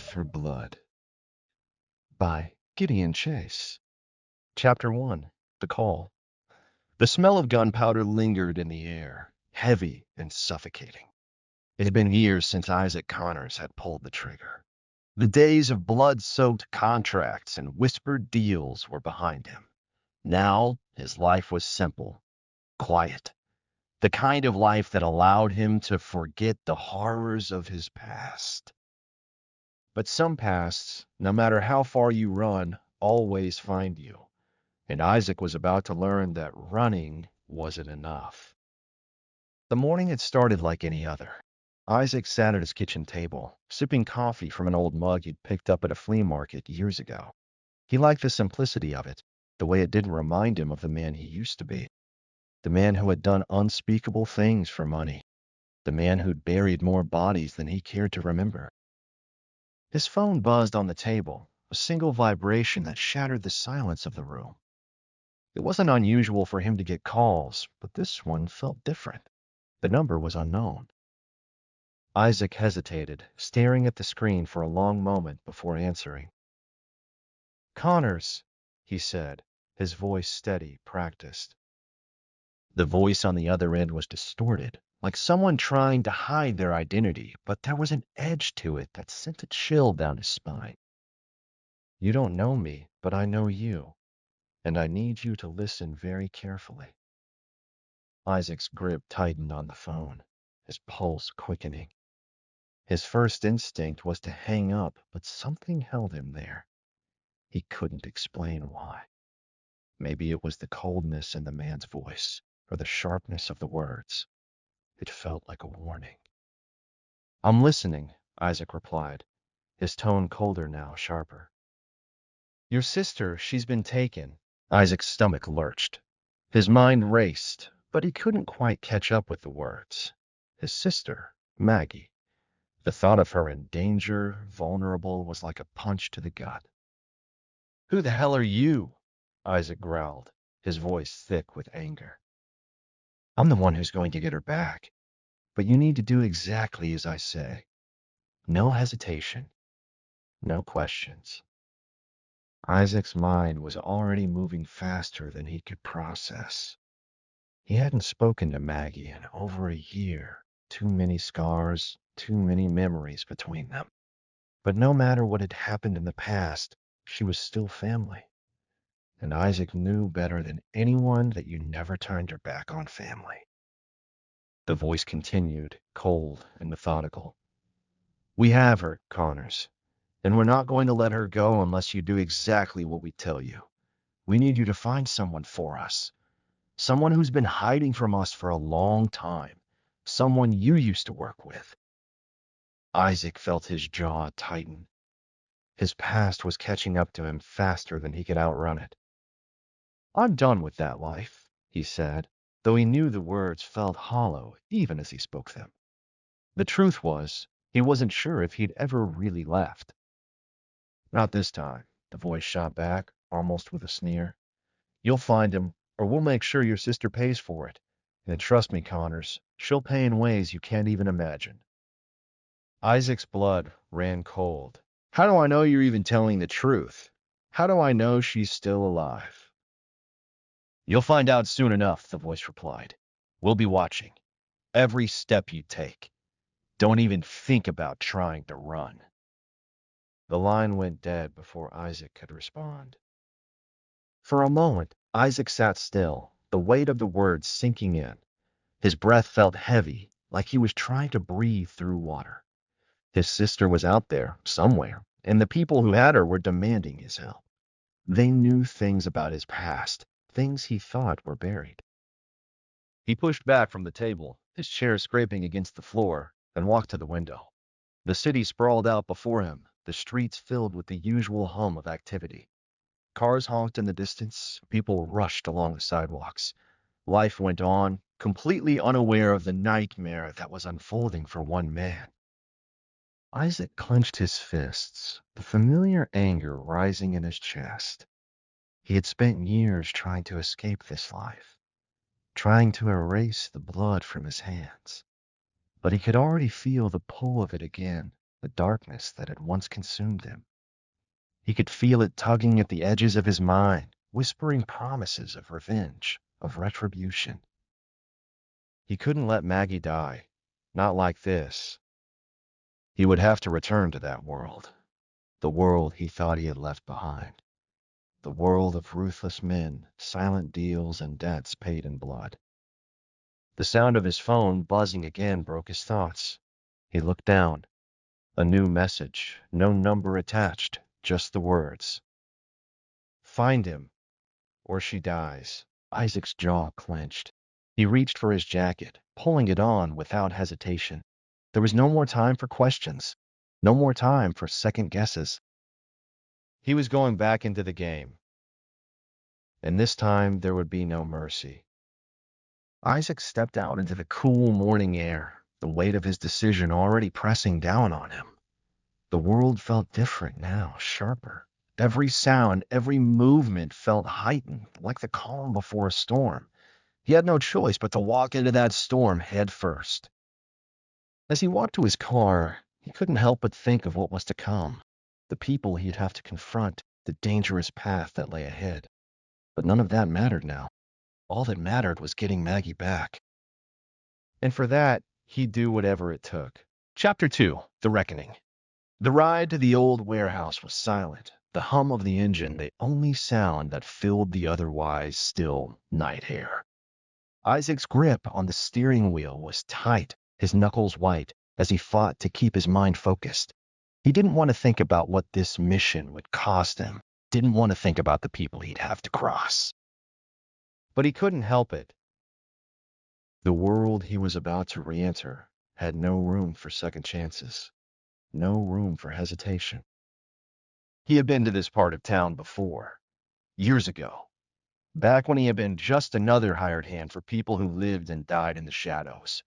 Hunt for Blood by Gideon Chase. Chapter 1. The Call. The smell of gunpowder lingered in the air, heavy and suffocating. It had been years since Isaac Connors had pulled the trigger. The days of blood-soaked contracts and whispered deals were behind him. Now his life was simple, quiet, the kind of life that allowed him to forget the horrors of his past. But some pasts, no matter how far you run, always find you. And Isaac was about to learn that running wasn't enough. The morning had started like any other. Isaac sat at his kitchen table, sipping coffee from an old mug he'd picked up at a flea market years ago. He liked the simplicity of it, the way it didn't remind him of the man he used to be. The man who had done unspeakable things for money. The man who'd buried more bodies than he cared to remember. His phone buzzed on the table, a single vibration that shattered the silence of the room. It wasn't unusual for him to get calls, but this one felt different. The number was unknown. Isaac hesitated, staring at the screen for a long moment before answering. "Connors," he said, his voice steady, practiced. The voice on the other end was distorted, like someone trying to hide their identity, but there was an edge to it that sent a chill down his spine. "You don't know me, but I know you, and I need you to listen very carefully." Isaac's grip tightened on the phone, his pulse quickening. His first instinct was to hang up, but something held him there. He couldn't explain why. Maybe it was the coldness in the man's voice, or the sharpness of the words. It felt like a warning. "I'm listening," Isaac replied, his tone colder now, sharper. "Your sister, she's been taken." Isaac's stomach lurched. His mind raced, but he couldn't quite catch up with the words. His sister, Maggie. The thought of her in danger, vulnerable, was like a punch to the gut. "Who the hell are you?" Isaac growled, his voice thick with anger. "I'm the one who's going to get her back, but you need to do exactly as I say. No hesitation, no questions." Isaac's mind was already moving faster than he could process. He hadn't spoken to Maggie in over a year. Too many scars, too many memories between them. But no matter what had happened in the past, she was still family. And Isaac knew better than anyone that you never turned your back on family. The voice continued, cold and methodical. "We have her, Connors, and we're not going to let her go unless you do exactly what we tell you. We need you to find someone for us. Someone who's been hiding from us for a long time. Someone you used to work with." Isaac felt his jaw tighten. His past was catching up to him faster than he could outrun it. "I'm done with that life," he said, though he knew the words felt hollow even as he spoke them. The truth was, he wasn't sure if he'd ever really left. "Not this time," the voice shot back, almost with a sneer. "You'll find him, or we'll make sure your sister pays for it. And trust me, Connors, she'll pay in ways you can't even imagine." Isaac's blood ran cold. "How do I know you're even telling the truth? How do I know she's still alive?" "You'll find out soon enough," the voice replied. "We'll be watching. Every step you take. Don't even think about trying to run." The line went dead before Isaac could respond. For a moment, Isaac sat still, the weight of the words sinking in. His breath felt heavy, like he was trying to breathe through water. His sister was out there, somewhere, and the people who had her were demanding his help. They knew things about his past, things he thought were buried. He pushed back from the table, his chair scraping against the floor, and walked to the window. The city sprawled out before him, the streets filled with the usual hum of activity. Cars honked in the distance, people rushed along the sidewalks. Life went on, completely unaware of the nightmare that was unfolding for one man. Isaac clenched his fists, the familiar anger rising in his chest. He had spent years trying to escape this life, trying to erase the blood from his hands. But he could already feel the pull of it again, the darkness that had once consumed him. He could feel it tugging at the edges of his mind, whispering promises of revenge, of retribution. He couldn't let Maggie die. Not like this. He would have to return to that world. The world he thought he had left behind. The world of ruthless men, silent deals, and debts paid in blood. The sound of his phone buzzing again broke his thoughts. He looked down. A new message, no number attached, just the words. Find him, or she dies. Isaac's jaw clenched. He reached for his jacket, pulling it on without hesitation. There was no more time for questions, no more time for second guesses. He was going back into the game, and this time there would be no mercy. Isaac stepped out into the cool morning air, the weight of his decision already pressing down on him. The world felt different now, sharper. Every sound, every movement felt heightened, like the calm before a storm. He had no choice but to walk into that storm head first. As he walked to his car, he couldn't help but think of what was to come, the people he'd have to confront, the dangerous path that lay ahead. But none of that mattered now. All that mattered was getting Maggie back. And for that, he'd do whatever it took. Chapter 2, The Reckoning. The ride to the old warehouse was silent, the hum of the engine the only sound that filled the otherwise still night air. Isaac's grip on the steering wheel was tight, his knuckles white, as he fought to keep his mind focused. He didn't want to think about what this mission would cost him, didn't want to think about the people he'd have to cross. But he couldn't help it. The world he was about to re-enter had no room for second chances, no room for hesitation. He had been to this part of town before, years ago, back when he had been just another hired hand for people who lived and died in the shadows.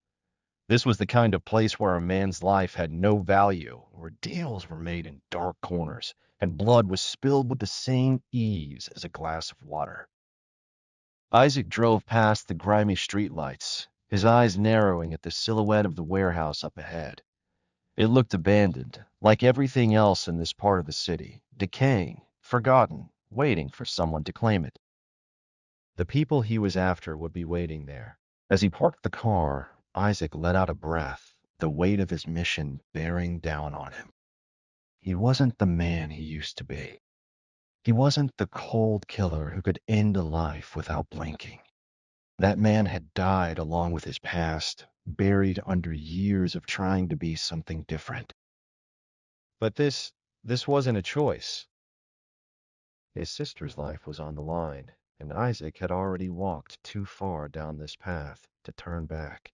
This was the kind of place where a man's life had no value, where deals were made in dark corners, and blood was spilled with the same ease as a glass of water. Isaac drove past the grimy streetlights, his eyes narrowing at the silhouette of the warehouse up ahead. It looked abandoned, like everything else in this part of the city, decaying, forgotten, waiting for someone to claim it. The people he was after would be waiting there. As he parked the car, Isaac let out a breath, the weight of his mission bearing down on him. He wasn't the man he used to be. He wasn't the cold killer who could end a life without blinking. That man had died along with his past, buried under years of trying to be something different. But this wasn't a choice. His sister's life was on the line, and Isaac had already walked too far down this path to turn back.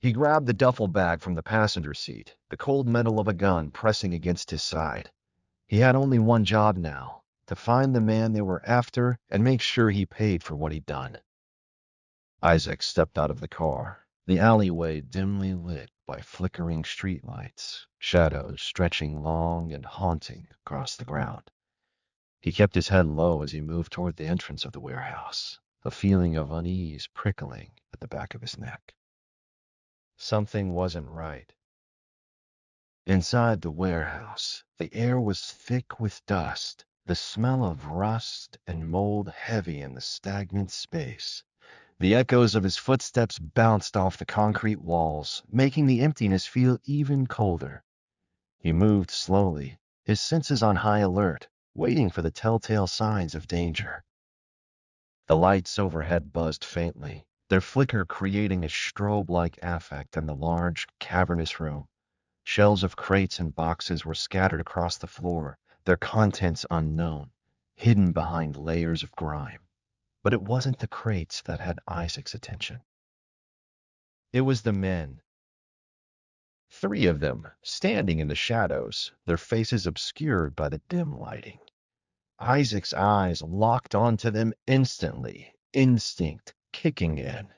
He grabbed the duffel bag from the passenger seat, the cold metal of a gun pressing against his side. He had only one job now, to find the man they were after and make sure he paid for what he'd done. Isaac stepped out of the car, the alleyway dimly lit by flickering streetlights, shadows stretching long and haunting across the ground. He kept his head low as he moved toward the entrance of the warehouse, a feeling of unease prickling at the back of his neck. Something wasn't right. Inside the warehouse, the air was thick with dust, the smell of rust and mold heavy in the stagnant space. The echoes of his footsteps bounced off the concrete walls, making the emptiness feel even colder. He moved slowly, his senses on high alert, waiting for the telltale signs of danger. The lights overhead buzzed faintly, their flicker creating a strobe-like effect in the large, cavernous room. Shelves of crates and boxes were scattered across the floor, their contents unknown, hidden behind layers of grime. But it wasn't the crates that had Isaac's attention. It was the men. 3 of them, standing in the shadows, their faces obscured by the dim lighting. Isaac's eyes locked onto them instantly, instinct kicking in.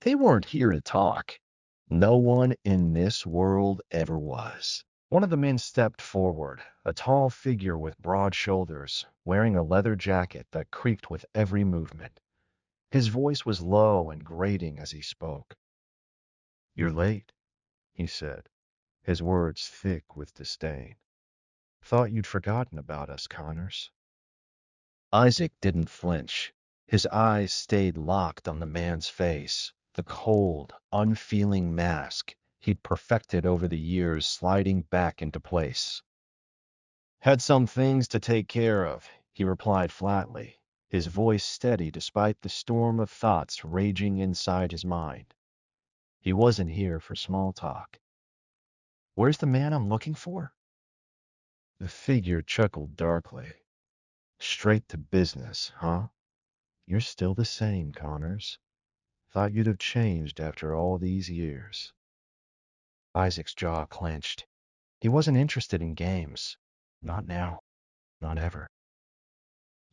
They weren't here to talk. No one in this world ever was. One of the men stepped forward, a tall figure with broad shoulders, wearing a leather jacket that creaked with every movement. His voice was low and grating as he spoke. "You're late," he said. his words thick with disdain. Thought you'd forgotten about us, Connors. Isaac didn't flinch. His eyes stayed locked on the man's face, the cold, unfeeling mask he'd perfected over the years sliding back into place. Had some things to take care of, he replied flatly, his voice steady despite the storm of thoughts raging inside his mind. He wasn't here for small talk. Where's the man I'm looking for? The figure chuckled darkly. Straight to business, huh? You're still the same, Connors. Thought you'd have changed after all these years. Isaac's jaw clenched. He wasn't interested in games. Not now. Not ever.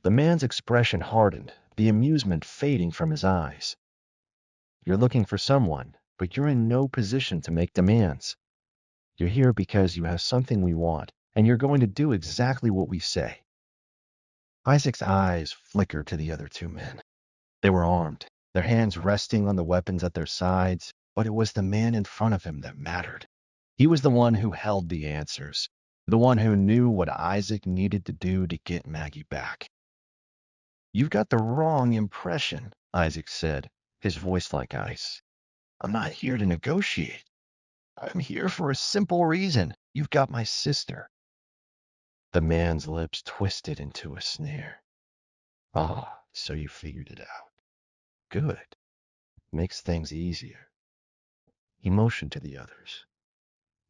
The man's expression hardened, the amusement fading from his eyes. You're looking for someone, but you're in no position to make demands. You're here because you have something we want, and you're going to do exactly what we say. Isaac's eyes flickered to the other two men. They were armed, their hands resting on the weapons at their sides, but it was the man in front of him that mattered. He was the one who held the answers, the one who knew what Isaac needed to do to get Maggie back. You've got the wrong impression, Isaac said, his voice like ice. I'm not here to negotiate. I'm here for a simple reason. You've got my sister. The man's lips twisted into a sneer. Ah, so you figured it out. Good. Makes things easier. He motioned to the others.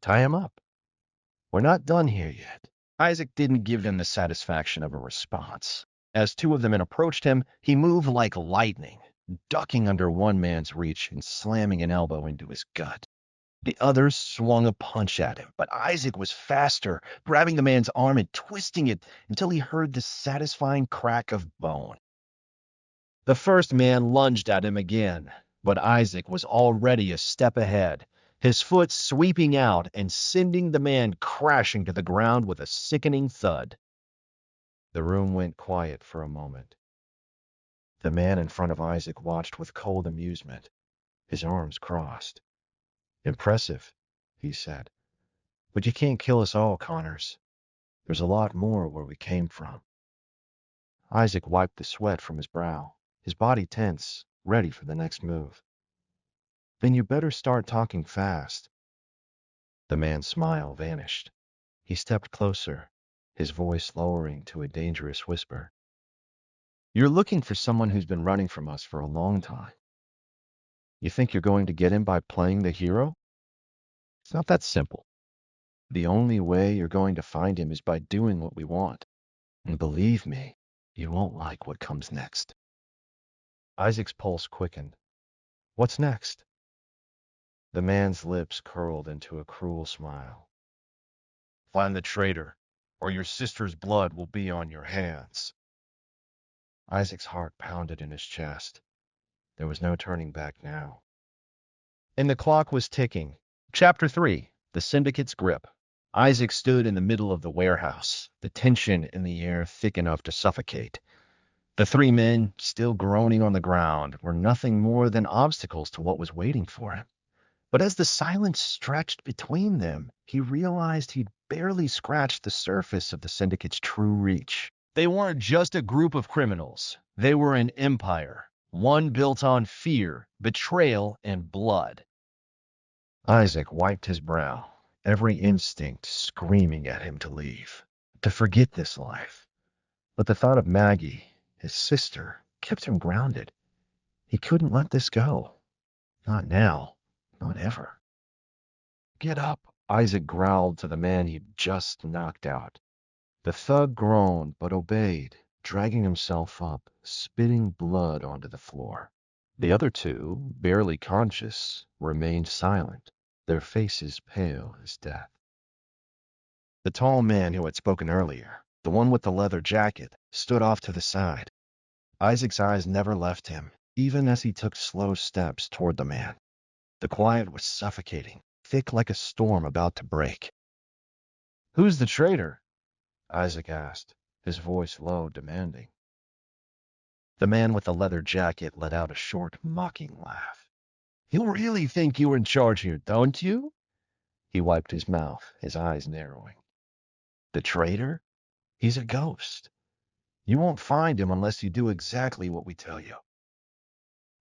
Tie him up. We're not done here yet. Isaac didn't give them the satisfaction of a response. As two of the men approached him, he moved like lightning, ducking under one man's reach and slamming an elbow into his gut. The others swung a punch at him, but Isaac was faster, grabbing the man's arm and twisting it until he heard the satisfying crack of bone. The first man lunged at him again, but Isaac was already a step ahead, his foot sweeping out and sending the man crashing to the ground with a sickening thud. The room went quiet for a moment. The man in front of Isaac watched with cold amusement, his arms crossed. Impressive, he said. But you can't kill us all, Connors. There's a lot more where we came from. Isaac wiped the sweat from his brow, his body tense, ready for the next move. Then you better start talking fast. The man's smile vanished. He stepped closer, his voice lowering to a dangerous whisper. You're looking for someone who's been running from us for a long time. You think you're going to get him by playing the hero? It's not that simple. The only way you're going to find him is by doing what we want. And believe me, you won't like what comes next. Isaac's pulse quickened. What's next? The man's lips curled into a cruel smile. Find the traitor, or your sister's blood will be on your hands. Isaac's heart pounded in his chest. There was no turning back now. And the clock was ticking. Chapter 3, The Syndicate's Grip. Isaac stood in the middle of the warehouse, the tension in the air thick enough to suffocate. The three men, still groaning on the ground, were nothing more than obstacles to what was waiting for him. But as the silence stretched between them, he realized he'd barely scratched the surface of the syndicate's true reach. They weren't just a group of criminals. They were an empire, one built on fear, betrayal, and blood. Isaac wiped his brow, every instinct screaming at him to leave, to forget this life. But the thought of Maggie, his sister, kept him grounded. He couldn't let this go. Not now. Not ever. Get up, Isaac growled to the man he'd just knocked out. The thug groaned but obeyed, dragging himself up, spitting blood onto the floor. The other two, barely conscious, remained silent, their faces pale as death. The tall man who had spoken earlier, the one with the leather jacket, stood off to the side. Isaac's eyes never left him, even as he took slow steps toward the man. The quiet was suffocating, thick like a storm about to break. Who's the traitor? Isaac asked, his voice low, demanding. The man with the leather jacket let out a short, mocking laugh. You really think you're in charge here, don't you? He wiped his mouth, his eyes narrowing. The traitor? He's a ghost. You won't find him unless you do exactly what we tell you.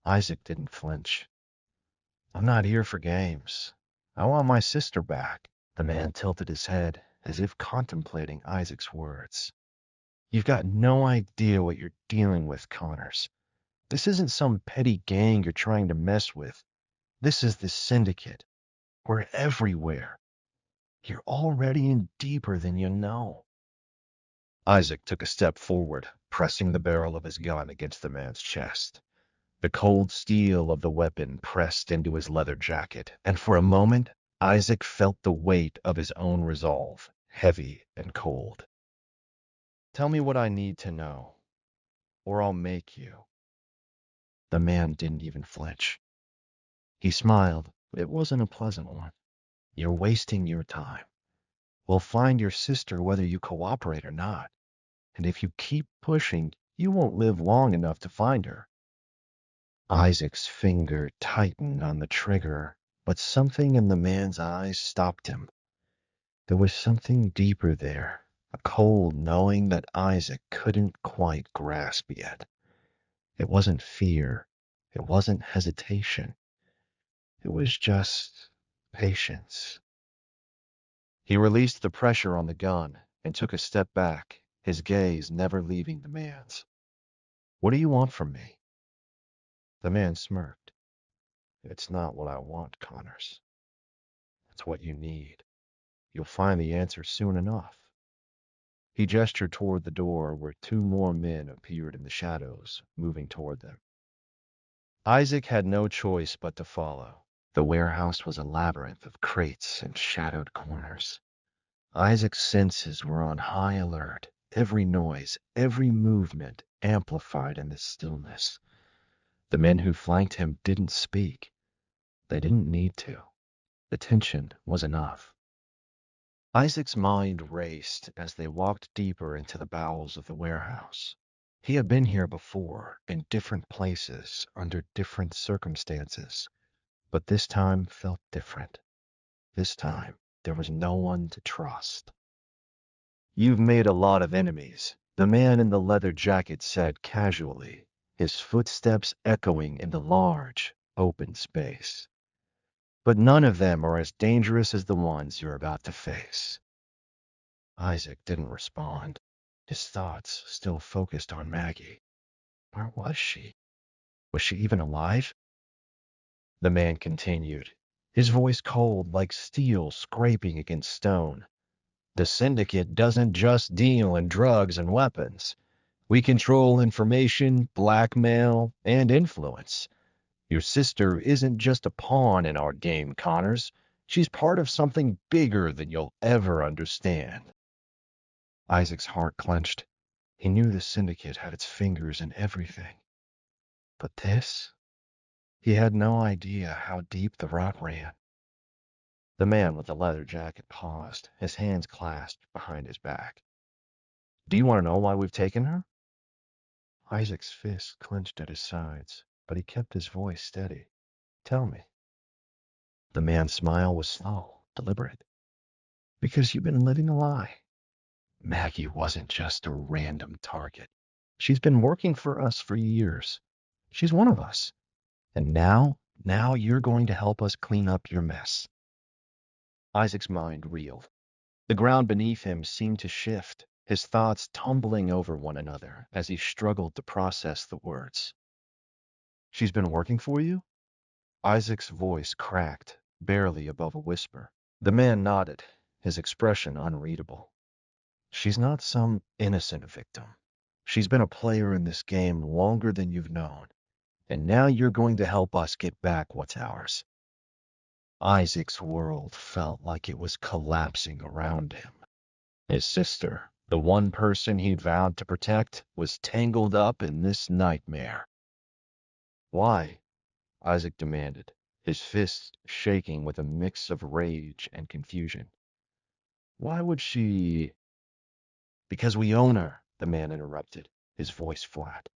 Isaac didn't flinch. I'm not here for games. I want my sister back. The man tilted his head, as if contemplating Isaac's words. You've got no idea what you're dealing with, Connors. This isn't some petty gang you're trying to mess with. This is the syndicate. We're everywhere. You're already in deeper than you know. Isaac took a step forward, pressing the barrel of his gun against the man's chest. The cold steel of the weapon pressed into his leather jacket, and for a moment, Isaac felt the weight of his own resolve, heavy and cold. Tell me what I need to know, or I'll make you. The man didn't even flinch. He smiled. It wasn't a pleasant one. You're wasting your time. We'll find your sister whether you cooperate or not. And if you keep pushing, you won't live long enough to find her. Isaac's finger tightened on the trigger, but something in the man's eyes stopped him. There was something deeper there, a cold knowing that Isaac couldn't quite grasp yet. It wasn't fear. It wasn't hesitation. It was just patience. He released the pressure on the gun and took a step back, his gaze never leaving the man's. What do you want from me? The man smirked. It's not what I want, Connors. It's what you need. You'll find the answer soon enough. He gestured toward the door where two more men appeared in the shadows, moving toward them. Isaac had no choice but to follow. The warehouse was a labyrinth of crates and shadowed corners. Isaac's senses were on high alert, every noise, every movement amplified in the stillness. The men who flanked him didn't speak. They didn't need to. The tension was enough. Isaac's mind raced as they walked deeper into the bowels of the warehouse. He had been here before, in different places, under different circumstances, but this time felt different. This time, there was no one to trust. You've made a lot of enemies, the man in the leather jacket said casually, his footsteps echoing in the large, open space. But none of them are as dangerous as the ones you're about to face. Isaac didn't respond, his thoughts still focused on Maggie. Where was she? Was she even alive? The man continued, his voice cold like steel scraping against stone. The syndicate doesn't just deal in drugs and weapons. We control information, blackmail, and influence. Your sister isn't just a pawn in our game, Connors. She's part of something bigger than you'll ever understand. Isaac's heart clenched. He knew the syndicate had its fingers in everything. But this? He had no idea how deep the rot ran. The man with the leather jacket paused, his hands clasped behind his back. Do you want to know why we've taken her? Isaac's fists clenched at his sides, but he kept his voice steady. Tell me. The man's smile was slow, deliberate. Because you've been living a lie. Maggie wasn't just a random target. She's been working for us for years. She's one of us. And now you're going to help us clean up your mess. Isaac's mind reeled. The ground beneath him seemed to shift, his thoughts tumbling over one another as he struggled to process the words. She's been working for you? Isaac's voice cracked, barely above a whisper. The man nodded, his expression unreadable. She's not some innocent victim. She's been a player in this game longer than you've known, and now you're going to help us get back what's ours. Isaac's world felt like it was collapsing around him. His sister, the one person he'd vowed to protect, was tangled up in this nightmare. Why? Isaac demanded, his fists shaking with a mix of rage and confusion. Why would she? Because we own her, the man interrupted, his voice flat.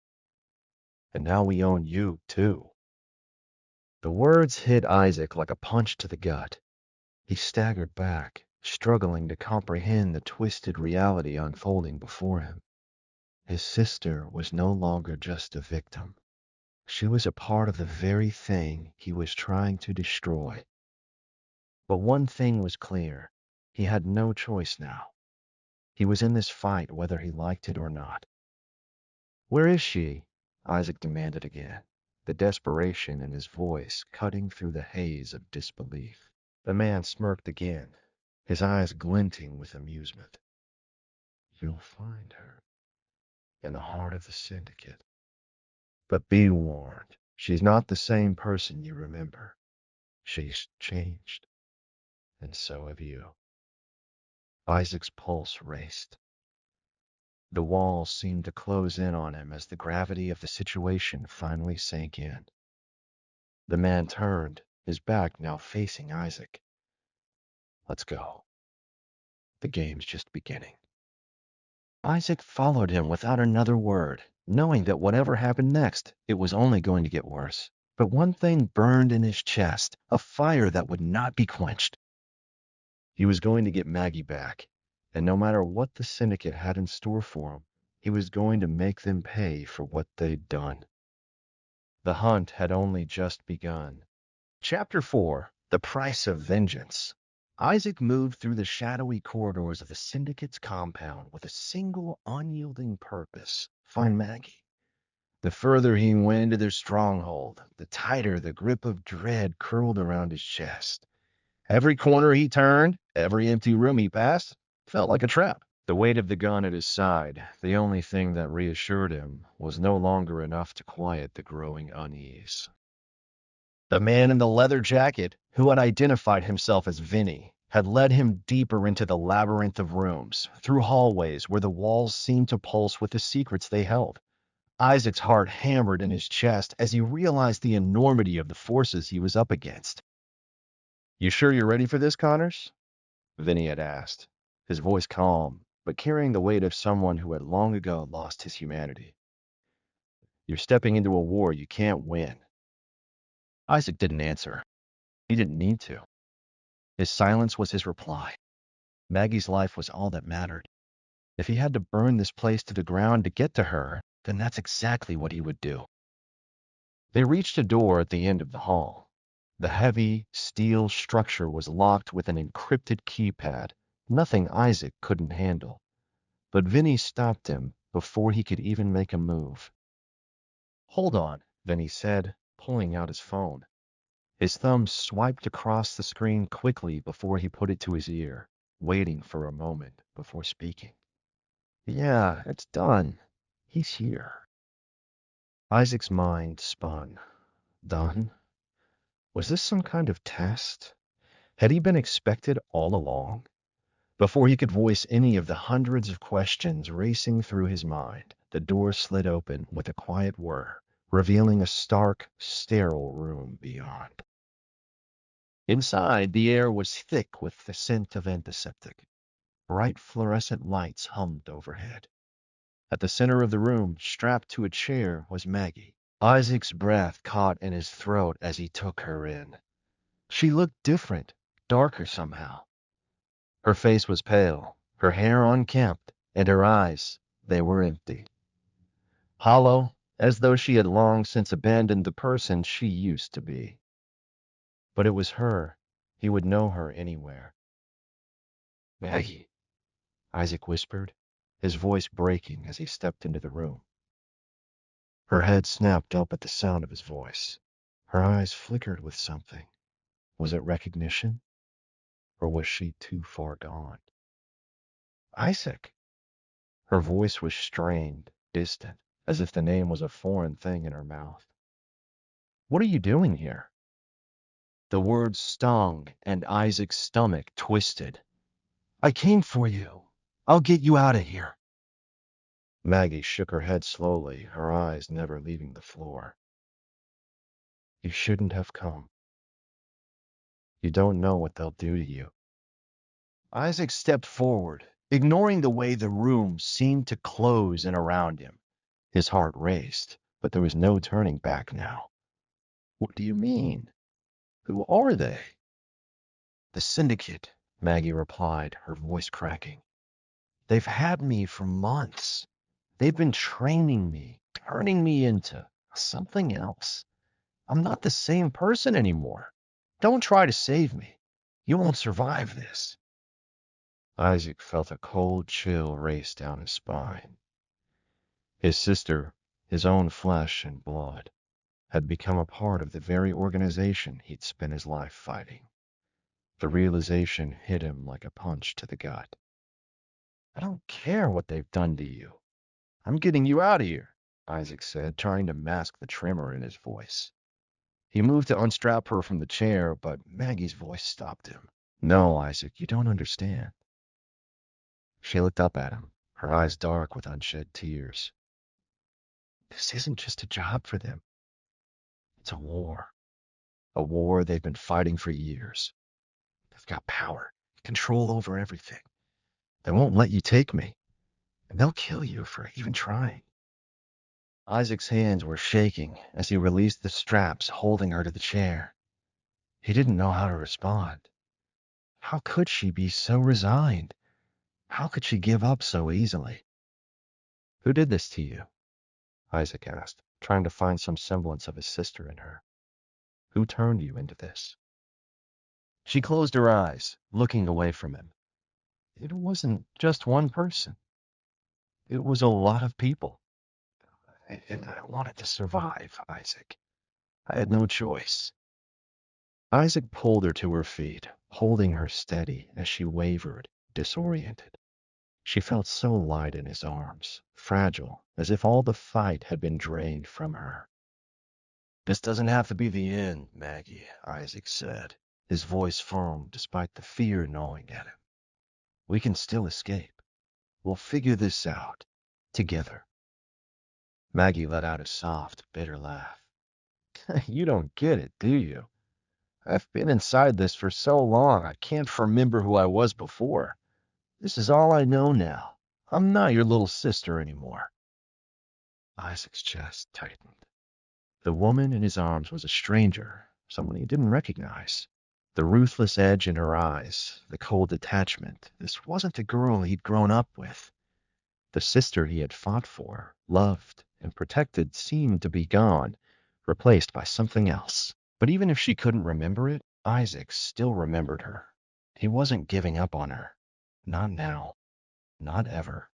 And now we own you, too. The words hit Isaac like a punch to the gut. He staggered back, struggling to comprehend the twisted reality unfolding before him. His sister was no longer just a victim. She was a part of the very thing he was trying to destroy. But one thing was clear. He had no choice now. He was in this fight whether he liked it or not. "Where is she?" Isaac demanded again, the desperation in his voice cutting through the haze of disbelief. The man smirked again, his eyes glinting with amusement. "You'll find her in the heart of the syndicate. But be warned, she's not the same person you remember. She's changed, and so have you." Isaac's pulse raced. The walls seemed to close in on him as the gravity of the situation finally sank in. The man turned, his back now facing Isaac. "Let's go. The game's just beginning." Isaac followed him without another word, knowing that whatever happened next, it was only going to get worse. But one thing burned in his chest, a fire that would not be quenched. He was going to get Maggie back, and no matter what the syndicate had in store for him, he was going to make them pay for what they'd done. The hunt had only just begun. Chapter 4: The Price of Vengeance. Isaac moved through the shadowy corridors of the syndicate's compound with a single unyielding purpose: find Maggie. The further he went into their stronghold, the tighter the grip of dread curled around his chest. Every corner he turned, every empty room he passed, felt like a trap. The weight of the gun at his side, the only thing that reassured him, was no longer enough to quiet the growing unease. The man in the leather jacket, who had identified himself as Vinny, had led him deeper into the labyrinth of rooms, through hallways where the walls seemed to pulse with the secrets they held. Isaac's heart hammered in his chest as he realized the enormity of the forces he was up against. "You sure you're ready for this, Connors?" Vinny had asked, his voice calm, but carrying the weight of someone who had long ago lost his humanity. "You're stepping into a war you can't win." Isaac didn't answer. He didn't need to. His silence was his reply. Maggie's life was all that mattered. If he had to burn this place to the ground to get to her, then that's exactly what he would do. They reached a door at the end of the hall. The heavy, steel structure was locked with an encrypted keypad, nothing Isaac couldn't handle. But Vinny stopped him before he could even make a move. "Hold on," Vinny said, pulling out his phone. His thumb swiped across the screen quickly before he put it to his ear, waiting for a moment before speaking. "Yeah, it's done. He's here." Isaac's mind spun. Done? Was this some kind of test? Had he been expected all along? Before he could voice any of the hundreds of questions racing through his mind, the door slid open with a quiet whir, revealing a stark, sterile room beyond. Inside, the air was thick with the scent of antiseptic. Bright fluorescent lights hummed overhead. At the center of the room, strapped to a chair, was Maggie. Isaac's breath caught in his throat as he took her in. She looked different, darker somehow. Her face was pale, her hair unkempt, and her eyes, they were empty. Hollow, as though she had long since abandoned the person she used to be. But it was her. He would know her anywhere. "Maggie," Isaac whispered, his voice breaking as he stepped into the room. Her head snapped up at the sound of his voice. Her eyes flickered with something. Was it recognition? Or was she too far gone? "Isaac." Her voice was strained, distant, as if the name was a foreign thing in her mouth. "What are you doing here?" The words stung, and Isaac's stomach twisted. "I came for you. I'll get you out of here." Maggie shook her head slowly, her eyes never leaving the floor. "You shouldn't have come. You don't know what they'll do to you." Isaac stepped forward, ignoring the way the room seemed to close in around him. His heart raced, but there was no turning back now. "What do you mean? Who are they?" The syndicate, Maggie replied, her voice cracking. They've had me for months. They've been training me, turning me into something else. I'm not the same person anymore. Don't try to save me. You won't survive this. Isaac felt a cold chill race down his spine. His sister, his own flesh and blood, had become a part of the very organization he'd spent his life fighting. The realization hit him like a punch to the gut. I don't care what they've done to you. I'm getting you out of here, Isaac said, trying to mask the tremor in his voice. He moved to unstrap her from the chair, but Maggie's voice stopped him. No, Isaac, you don't understand. She looked up at him, her eyes dark with unshed tears. This isn't just a job for them. It's a war. A war they've been fighting for years. They've got power, control over everything. They won't let you take me, and they'll kill you for even trying. Isaac's hands were shaking as he released the straps holding her to the chair. He didn't know how to respond. How could she be so resigned? How could she give up so easily? Who did this to you? Isaac asked, trying to find some semblance of his sister in her. Who turned you into this? She closed her eyes, looking away from him. It wasn't just one person. It was a lot of people. And I wanted to survive, Isaac. I had no choice. Isaac pulled her to her feet, holding her steady as she wavered, disoriented. She felt so light in his arms, fragile, as if all the fight had been drained from her. This doesn't have to be the end, Maggie, Isaac said, his voice firm despite the fear gnawing at him. We can still escape. We'll figure this out, together. Maggie let out a soft, bitter laugh. You don't get it, do you? I've been inside this for so long I can't remember who I was before. This is all I know now. I'm not your little sister anymore. Isaac's chest tightened. The woman in his arms was a stranger, someone he didn't recognize. The ruthless edge in her eyes, the cold detachment. This wasn't the girl he'd grown up with. The sister he had fought for, loved, and protected seemed to be gone, replaced by something else. But even if she couldn't remember it, Isaac still remembered her. He wasn't giving up on her. Not now. Not ever.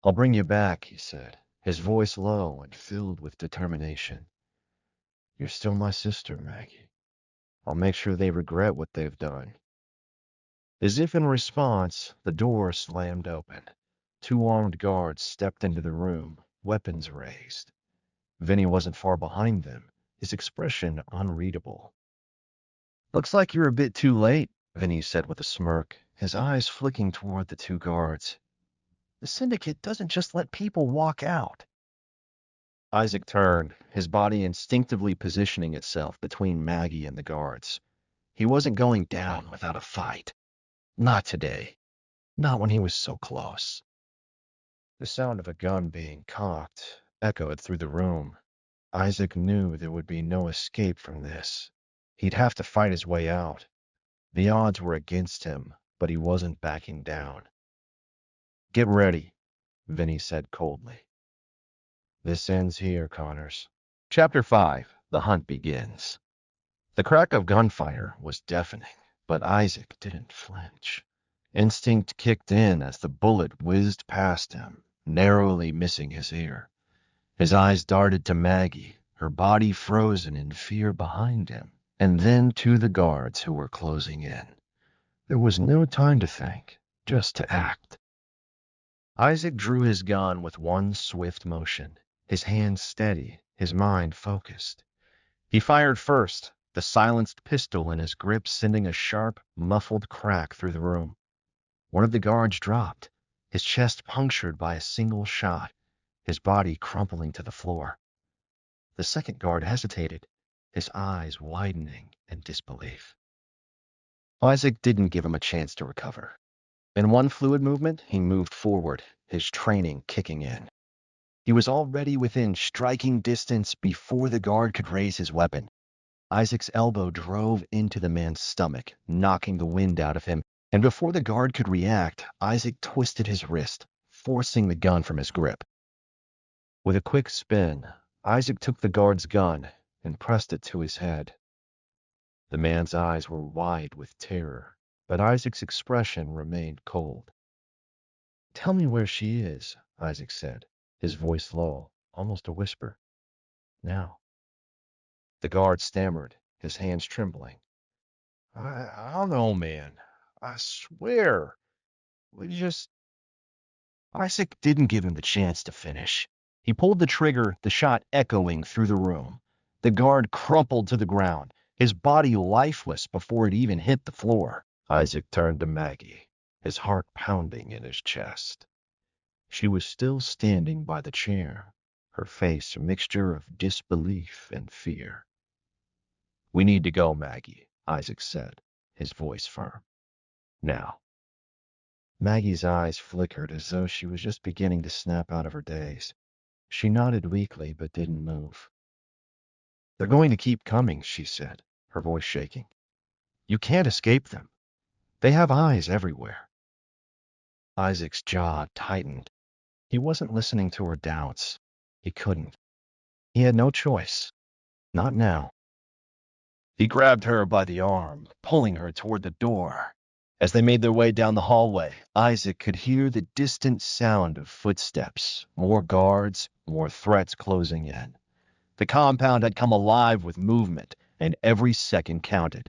I'll bring you back, he said, his voice low and filled with determination. You're still my sister, Maggie. I'll make sure they regret what they've done. As if in response, the door slammed open. Two armed guards stepped into the room, weapons raised. Vinny wasn't far behind them, his expression unreadable. Looks like you're a bit too late, Vinny said with a smirk, his eyes flicking toward the two guards. The syndicate doesn't just let people walk out. Isaac turned, his body instinctively positioning itself between Maggie and the guards. He wasn't going down without a fight. Not today. Not when he was so close. The sound of a gun being cocked echoed through the room. Isaac knew there would be no escape from this. He'd have to fight his way out. The odds were against him, but he wasn't backing down. Get ready, Vinny said coldly. This ends here, Connors. Chapter 5. The Hunt Begins. The crack of gunfire was deafening, but Isaac didn't flinch. Instinct kicked in as the bullet whizzed past him, narrowly missing his ear. His eyes darted to Maggie, her body frozen in fear behind him, and then to the guards who were closing in. There was no time to think, just to act. Isaac drew his gun with one swift motion, his hands steady, his mind focused. He fired first, the silenced pistol in his grip sending a sharp, muffled crack through the room. One of the guards dropped, his chest punctured by a single shot, his body crumpling to the floor. The second guard hesitated, his eyes widening in disbelief. Isaac didn't give him a chance to recover. In one fluid movement, he moved forward, his training kicking in. He was already within striking distance before the guard could raise his weapon. Isaac's elbow drove into the man's stomach, knocking the wind out of him, and before the guard could react, Isaac twisted his wrist, forcing the gun from his grip. With a quick spin, Isaac took the guard's gun and pressed it to his head. The man's eyes were wide with terror, but Isaac's expression remained cold. "Tell me where she is," Isaac said, his voice low, almost a whisper. "Now." The guard stammered, his hands trembling. I don't know, man. I swear. We just." Isaac didn't give him the chance to finish. He pulled the trigger, the shot echoing through the room. The guard crumpled to the ground, his body lifeless before it even hit the floor. Isaac turned to Maggie, his heart pounding in his chest. She was still standing by the chair, her face a mixture of disbelief and fear. "We need to go, Maggie," Isaac said, his voice firm. "Now." Maggie's eyes flickered as though she was just beginning to snap out of her daze. She nodded weakly but didn't move. "They're going to keep coming," she said, her voice shaking. "You can't escape them. They have eyes everywhere." Isaac's jaw tightened. He wasn't listening to her doubts. He couldn't. He had no choice. Not now. He grabbed her by the arm, pulling her toward the door. As they made their way down the hallway, Isaac could hear the distant sound of footsteps, more guards, more threats closing in. The compound had come alive with movement, and every second counted.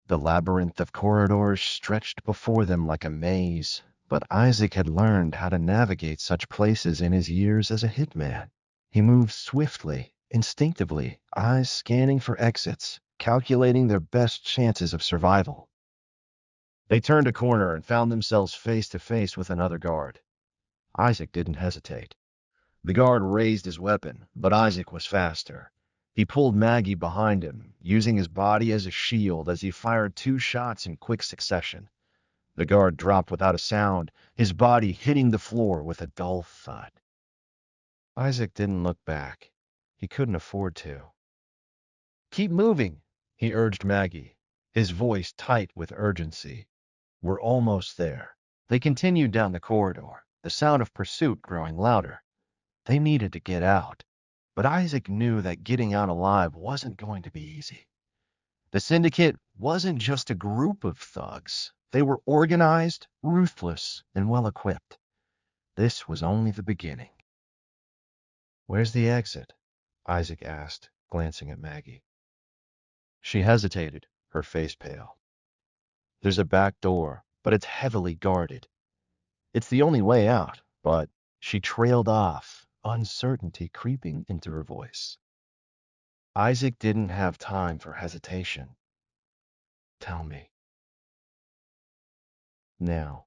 The labyrinth of corridors stretched before them like a maze, but Isaac had learned how to navigate such places in his years as a hitman. He moved swiftly, instinctively, eyes scanning for exits, calculating their best chances of survival. They turned a corner and found themselves face to face with another guard. Isaac didn't hesitate. The guard raised his weapon, but Isaac was faster. He pulled Maggie behind him, using his body as a shield as he fired 2 shots in quick succession. The guard dropped without a sound, his body hitting the floor with a dull thud. Isaac didn't look back. He couldn't afford to. "Keep moving," he urged Maggie, his voice tight with urgency. "We're almost there." They continued down the corridor, the sound of pursuit growing louder. They needed to get out, but Isaac knew that getting out alive wasn't going to be easy. The syndicate wasn't just a group of thugs. They were organized, ruthless, and well-equipped. This was only the beginning. "Where's the exit?" Isaac asked, glancing at Maggie. She hesitated, her face pale. "There's a back door, but it's heavily guarded. It's the only way out, but..." She trailed off, uncertainty creeping into her voice. Isaac didn't have time for hesitation. "Tell me." "Now."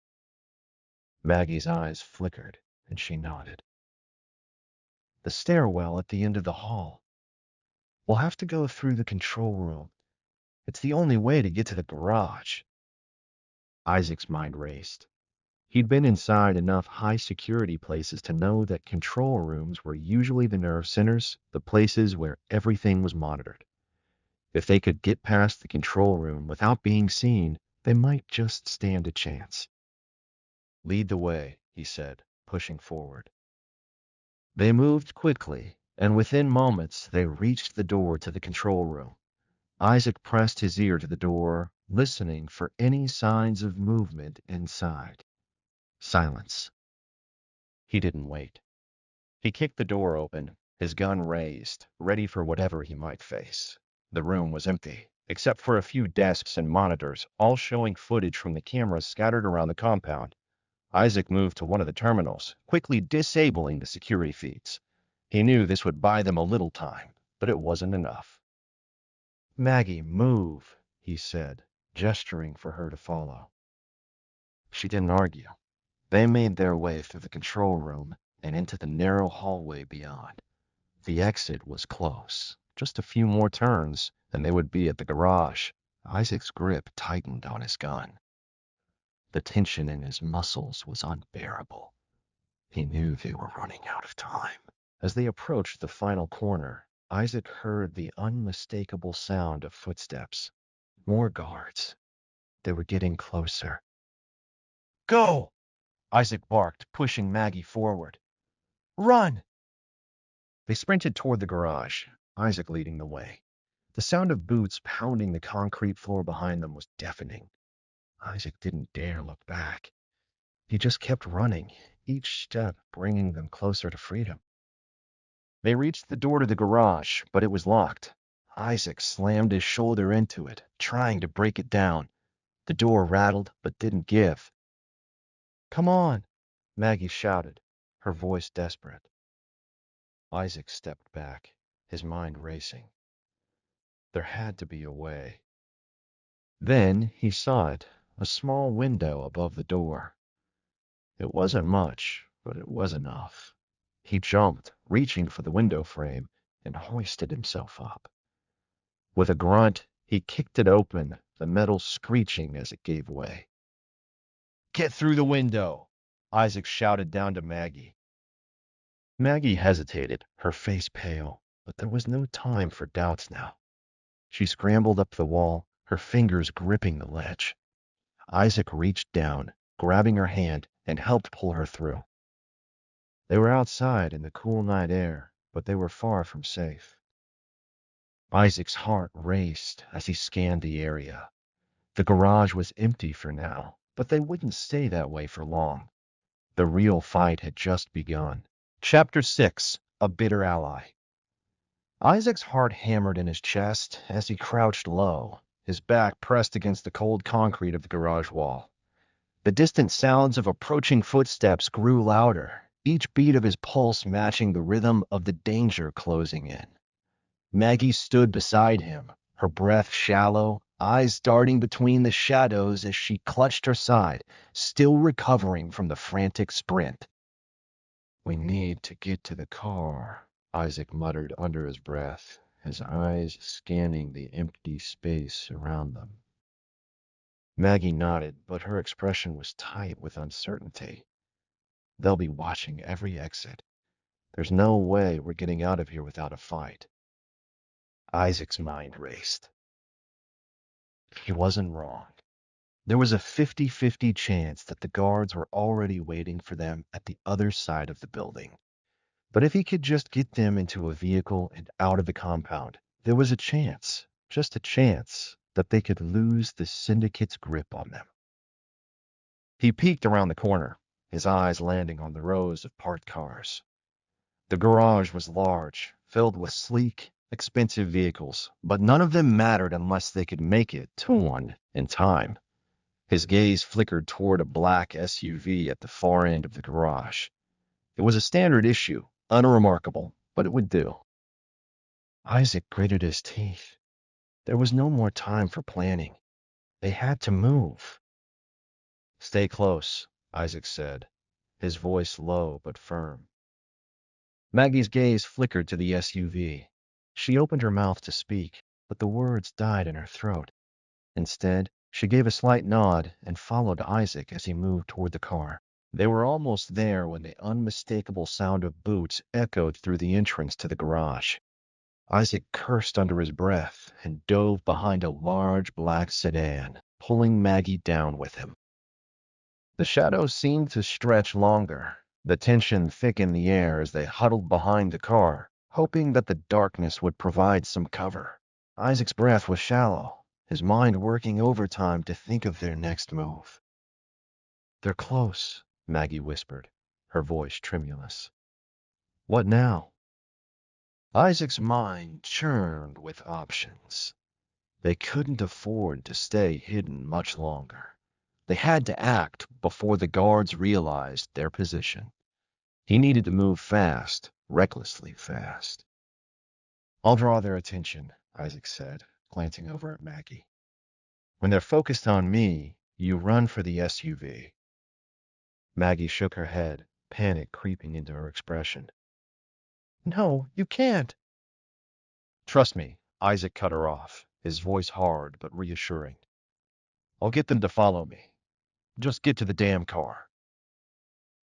Maggie's eyes flickered, and she nodded. "The stairwell at the end of the hall. We'll have to go through the control room. It's the only way to get to the garage." Isaac's mind raced. He'd been inside enough high-security places to know that control rooms were usually the nerve centers, the places where everything was monitored. If they could get past the control room without being seen, they might just stand a chance. "Lead the way," he said, pushing forward. They moved quickly, and within moments they reached the door to the control room. Isaac pressed his ear to the door, listening for any signs of movement inside. Silence. He didn't wait. He kicked the door open, his gun raised, ready for whatever he might face. The room was empty, except for a few desks and monitors, all showing footage from the cameras scattered around the compound. Isaac moved to one of the terminals, quickly disabling the security feeds. He knew this would buy them a little time, but it wasn't enough. "Maggie, move," he said, gesturing for her to follow. She didn't argue. They made their way through the control room and into the narrow hallway beyond. The exit was close. Just a few more turns, and they would be at the garage. Isaac's grip tightened on his gun. The tension in his muscles was unbearable. He knew they were running out of time. As they approached the final corner, Isaac heard the unmistakable sound of footsteps. More guards. They were getting closer. Go! Isaac barked, pushing Maggie forward. Run! They sprinted toward the garage, Isaac leading the way. The sound of boots pounding the concrete floor behind them was deafening. Isaac didn't dare look back. He just kept running, each step bringing them closer to freedom. They reached the door to the garage, but it was locked. Isaac slammed his shoulder into it, trying to break it down. The door rattled, but didn't give. Come on, Maggie shouted, her voice desperate. Isaac stepped back, his mind racing. There had to be a way. Then he saw it, a small window above the door. It wasn't much, but it was enough. He jumped, reaching for the window frame, and hoisted himself up. With a grunt, he kicked it open, the metal screeching as it gave way. Get through the window, Isaac shouted down to Maggie. Maggie hesitated, her face pale, but there was no time for doubts now. She scrambled up the wall, her fingers gripping the ledge. Isaac reached down, grabbing her hand, and helped pull her through. They were outside in the cool night air, but they were far from safe. Isaac's heart raced as he scanned the area. The garage was empty for now, but they wouldn't stay that way for long. The real fight had just begun. Chapter 6: A Bitter Ally. Isaac's heart hammered in his chest as he crouched low, his back pressed against the cold concrete of the garage wall. The distant sounds of approaching footsteps grew louder, each beat of his pulse matching the rhythm of the danger closing in. Maggie stood beside him, her breath shallow, eyes darting between the shadows as she clutched her side, still recovering from the frantic sprint. We need to get to the car, Isaac muttered under his breath, his eyes scanning the empty space around them. Maggie nodded, but her expression was tight with uncertainty. They'll be watching every exit. There's no way we're getting out of here without a fight. Isaac's mind raced. He wasn't wrong. There was a 50-50 chance that the guards were already waiting for them at the other side of the building. But if he could just get them into a vehicle and out of the compound, there was a chance, just a chance, that they could lose the syndicate's grip on them. He peeked around the corner, his eyes landing on the rows of parked cars. The garage was large, filled with sleek, expensive vehicles, but none of them mattered unless they could make it to one in time. His gaze flickered toward a black SUV at the far end of the garage. It was a standard issue, unremarkable, but it would do. Isaac gritted his teeth. There was no more time for planning. They had to move. Stay close, Isaac said, his voice low but firm. Maggie's gaze flickered to the SUV. She opened her mouth to speak, but the words died in her throat. Instead, she gave a slight nod and followed Isaac as he moved toward the car. They were almost there when the unmistakable sound of boots echoed through the entrance to the garage. Isaac cursed under his breath and dove behind a large black sedan, pulling Maggie down with him. The shadows seemed to stretch longer. The tension thick in the air as they huddled behind the car, hoping that the darkness would provide some cover. Isaac's breath was shallow, his mind working overtime to think of their next move. They're close, Maggie whispered, her voice tremulous. What now? Isaac's mind churned with options. They couldn't afford to stay hidden much longer. They had to act before the guards realized their position. He needed to move fast, recklessly fast. I'll draw their attention, Isaac said, glancing over at Maggie. When they're focused on me, you run for the SUV. Maggie shook her head, panic creeping into her expression. No, you can't. Trust me, Isaac cut her off, his voice hard but reassuring. I'll get them to follow me. Just get to the damn car.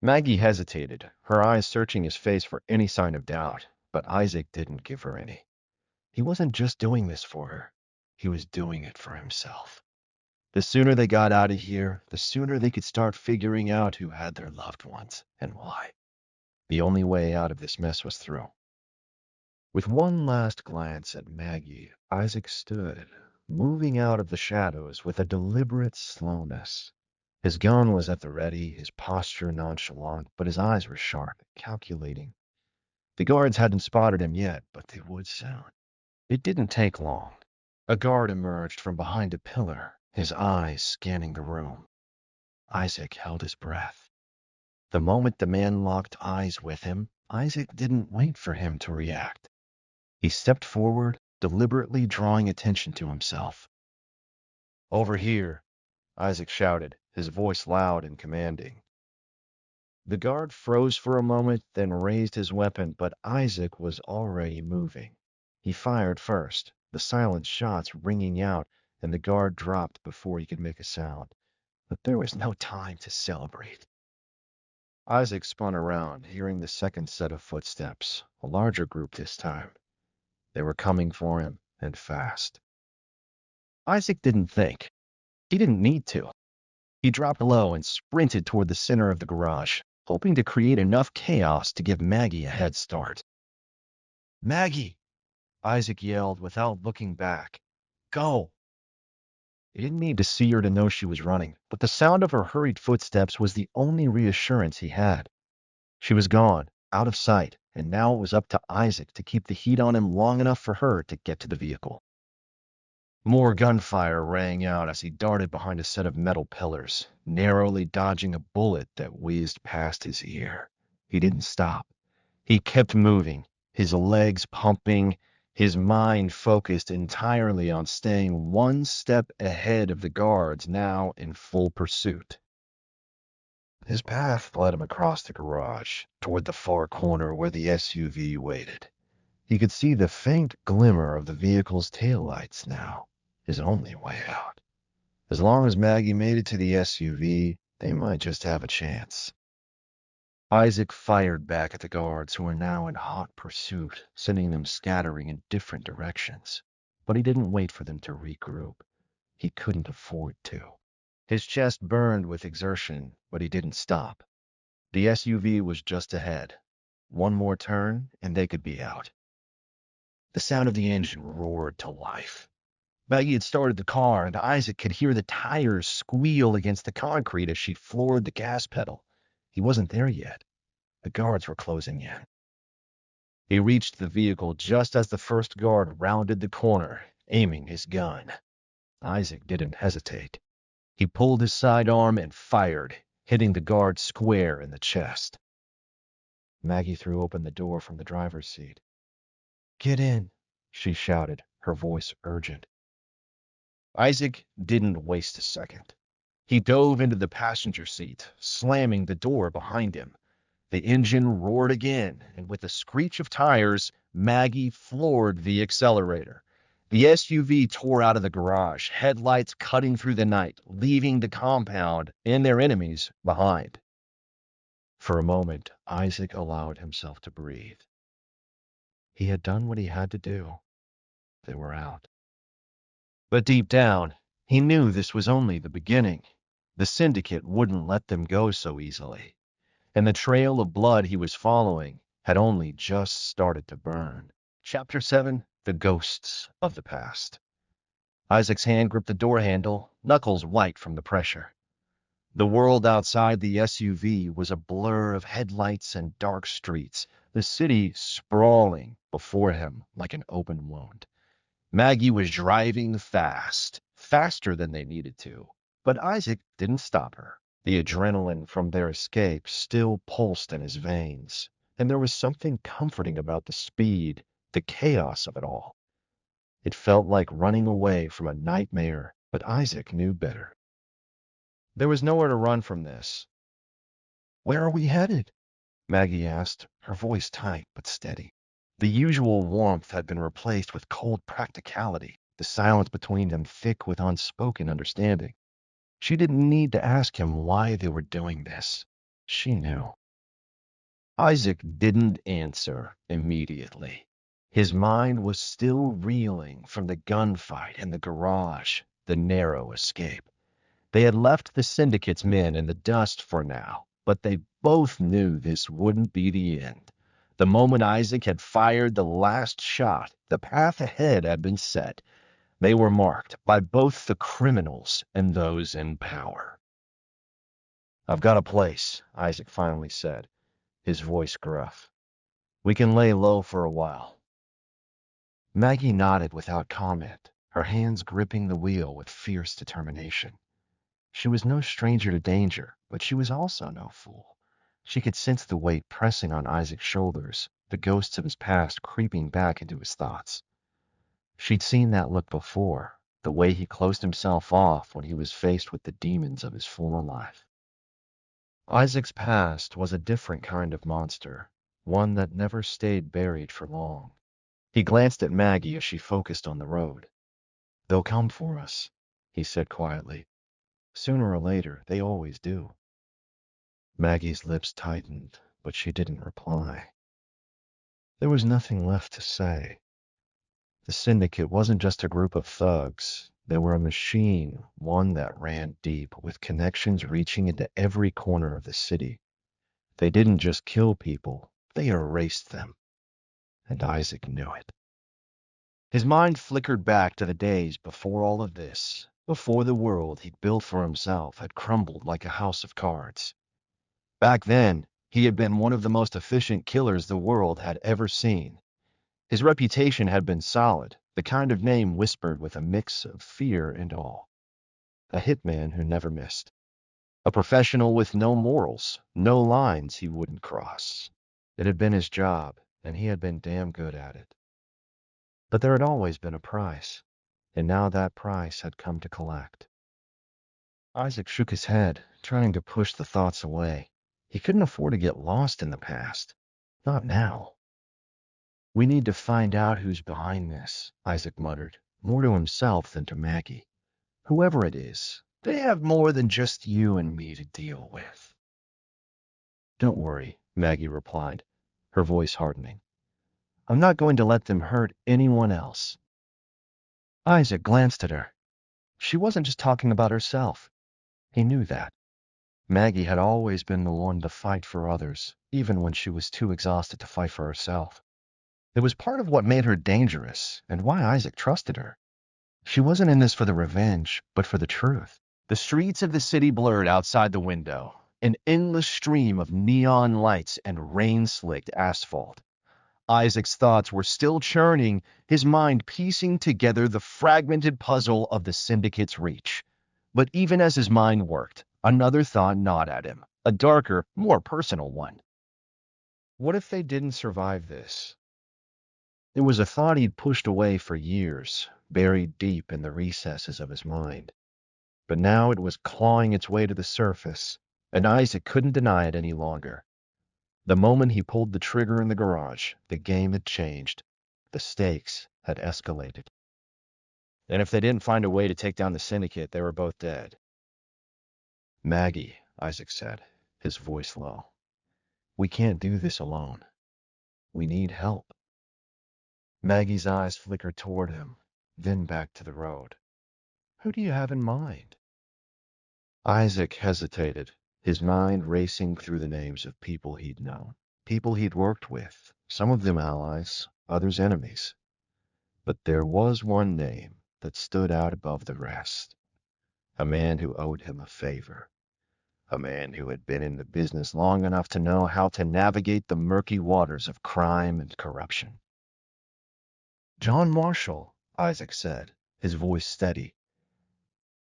Maggie hesitated, her eyes searching his face for any sign of doubt, but Isaac didn't give her any. He wasn't just doing this for her. He was doing it for himself. The sooner they got out of here, the sooner they could start figuring out who had their loved ones and why. The only way out of this mess was through. With one last glance at Maggie, Isaac stood, moving out of the shadows with a deliberate slowness. His gun was at the ready, his posture nonchalant, but his eyes were sharp, calculating. The guards hadn't spotted him yet, but they would soon. It didn't take long. A guard emerged from behind a pillar, his eyes scanning the room. Isaac held his breath. The moment the man locked eyes with him, Isaac didn't wait for him to react. He stepped forward, deliberately drawing attention to himself. "Over here," Isaac shouted, his voice loud and commanding. The guard froze for a moment, then raised his weapon, but Isaac was already moving. He fired first, the silent shots ringing out, and the guard dropped before he could make a sound. But there was no time to celebrate. Isaac spun around, hearing the second set of footsteps, a larger group this time. They were coming for him, and fast. Isaac didn't think. He didn't need to. He dropped low and sprinted toward the center of the garage, hoping to create enough chaos to give Maggie a head start. "Maggie!" Isaac yelled without looking back. "Go!" He didn't need to see her to know she was running, but the sound of her hurried footsteps was the only reassurance he had. She was gone, out of sight, and now it was up to Isaac to keep the heat on him long enough for her to get to the vehicle. More gunfire rang out as he darted behind a set of metal pillars, narrowly dodging a bullet that whizzed past his ear. He didn't stop. He kept moving, his legs pumping, his mind focused entirely on staying one step ahead of the guards now in full pursuit. His path led him across the garage, toward the far corner where the SUV waited. He could see the faint glimmer of the vehicle's taillights now, his only way out. As long as Maggie made it to the SUV, they might just have a chance. Isaac fired back at the guards who were now in hot pursuit, sending them scattering in different directions. But he didn't wait for them to regroup. He couldn't afford to. His chest burned with exertion, but he didn't stop. The SUV was just ahead. One more turn, and they could be out. The sound of the engine roared to life. Maggie had started the car, and Isaac could hear the tires squeal against the concrete as she floored the gas pedal. He wasn't there yet. The guards were closing in. He reached the vehicle just as the first guard rounded the corner, aiming his gun. Isaac didn't hesitate. He pulled his sidearm and fired, hitting the guard square in the chest. Maggie threw open the door from the driver's seat. "Get in," she shouted, her voice urgent. Isaac didn't waste a second. He dove into the passenger seat, slamming the door behind him. The engine roared again, and with a screech of tires, Maggie floored the accelerator. The SUV tore out of the garage, headlights cutting through the night, leaving the compound and their enemies behind. For a moment, Isaac allowed himself to breathe. He had done what he had to do. They were out. But deep down, he knew this was only the beginning. The syndicate wouldn't let them go so easily. And the trail of blood he was following had only just started to burn. Chapter 7: The Ghosts of the Past. Isaac's hand gripped the door handle, knuckles white from the pressure. The world outside the SUV was a blur of headlights and dark streets, the city sprawling before him like an open wound. Maggie was driving fast, faster than they needed to, but Isaac didn't stop her. The adrenaline from their escape still pulsed in his veins, and there was something comforting about the speed, the chaos of it all. It felt like running away from a nightmare, but Isaac knew better. There was nowhere to run from this. "Where are we headed?" Maggie asked, her voice tight but steady. The usual warmth had been replaced with cold practicality, the silence between them thick with unspoken understanding. She didn't need to ask him why they were doing this. She knew. Isaac didn't answer immediately. His mind was still reeling from the gunfight in the garage, the narrow escape. They had left the syndicate's men in the dust for now, but they both knew this wouldn't be the end. The moment Isaac had fired the last shot, the path ahead had been set. They were marked by both the criminals and those in power. "I've got a place," Isaac finally said, his voice gruff. "We can lay low for a while." Maggie nodded without comment, her hands gripping the wheel with fierce determination. She was no stranger to danger, but she was also no fool. She could sense the weight pressing on Isaac's shoulders, the ghosts of his past creeping back into his thoughts. She'd seen that look before, the way he closed himself off when he was faced with the demons of his former life. Isaac's past was a different kind of monster, one that never stayed buried for long. He glanced at Maggie as she focused on the road. "They'll come for us," he said quietly. "Sooner or later, they always do." Maggie's lips tightened, but she didn't reply. There was nothing left to say. The syndicate wasn't just a group of thugs. They were a machine, one that ran deep, with connections reaching into every corner of the city. They didn't just kill people, they erased them. And Isaac knew it. His mind flickered back to the days before all of this, before the world he'd built for himself had crumbled like a house of cards. Back then, he had been one of the most efficient killers the world had ever seen. His reputation had been solid, the kind of name whispered with a mix of fear and awe. A hitman who never missed. A professional with no morals, no lines he wouldn't cross. It had been his job, and he had been damn good at it. But there had always been a price, and now that price had come to collect. Isaac shook his head, trying to push the thoughts away. He couldn't afford to get lost in the past. Not now. "We need to find out who's behind this," Isaac muttered, more to himself than to Maggie. "Whoever it is, they have more than just you and me to deal with." "Don't worry," Maggie replied, her voice hardening. "I'm not going to let them hurt anyone else." Isaac glanced at her. She wasn't just talking about herself. He knew that. Maggie had always been the one to fight for others, even when she was too exhausted to fight for herself. It was part of what made her dangerous and why Isaac trusted her. She wasn't in this for the revenge, but for the truth. The streets of the city blurred outside the window, an endless stream of neon lights and rain-slicked asphalt. Isaac's thoughts were still churning, his mind piecing together the fragmented puzzle of the syndicate's reach. But even as his mind worked, another thought gnawed at him, a darker, more personal one. What if they didn't survive this? It was a thought he'd pushed away for years, buried deep in the recesses of his mind. But now it was clawing its way to the surface, and Isaac couldn't deny it any longer. The moment he pulled the trigger in the garage, the game had changed. The stakes had escalated. And if they didn't find a way to take down the syndicate, they were both dead. "Maggie," Isaac said, his voice low, "we can't do this alone. We need help." Maggie's eyes flickered toward him, then back to the road. "Who do you have in mind?" Isaac hesitated, his mind racing through the names of people he'd known, people he'd worked with, some of them allies, others enemies. But there was one name that stood out above the rest. A man who owed him a favor. A man who had been in the business long enough to know how to navigate the murky waters of crime and corruption. "John Marshall," Isaac said, his voice steady.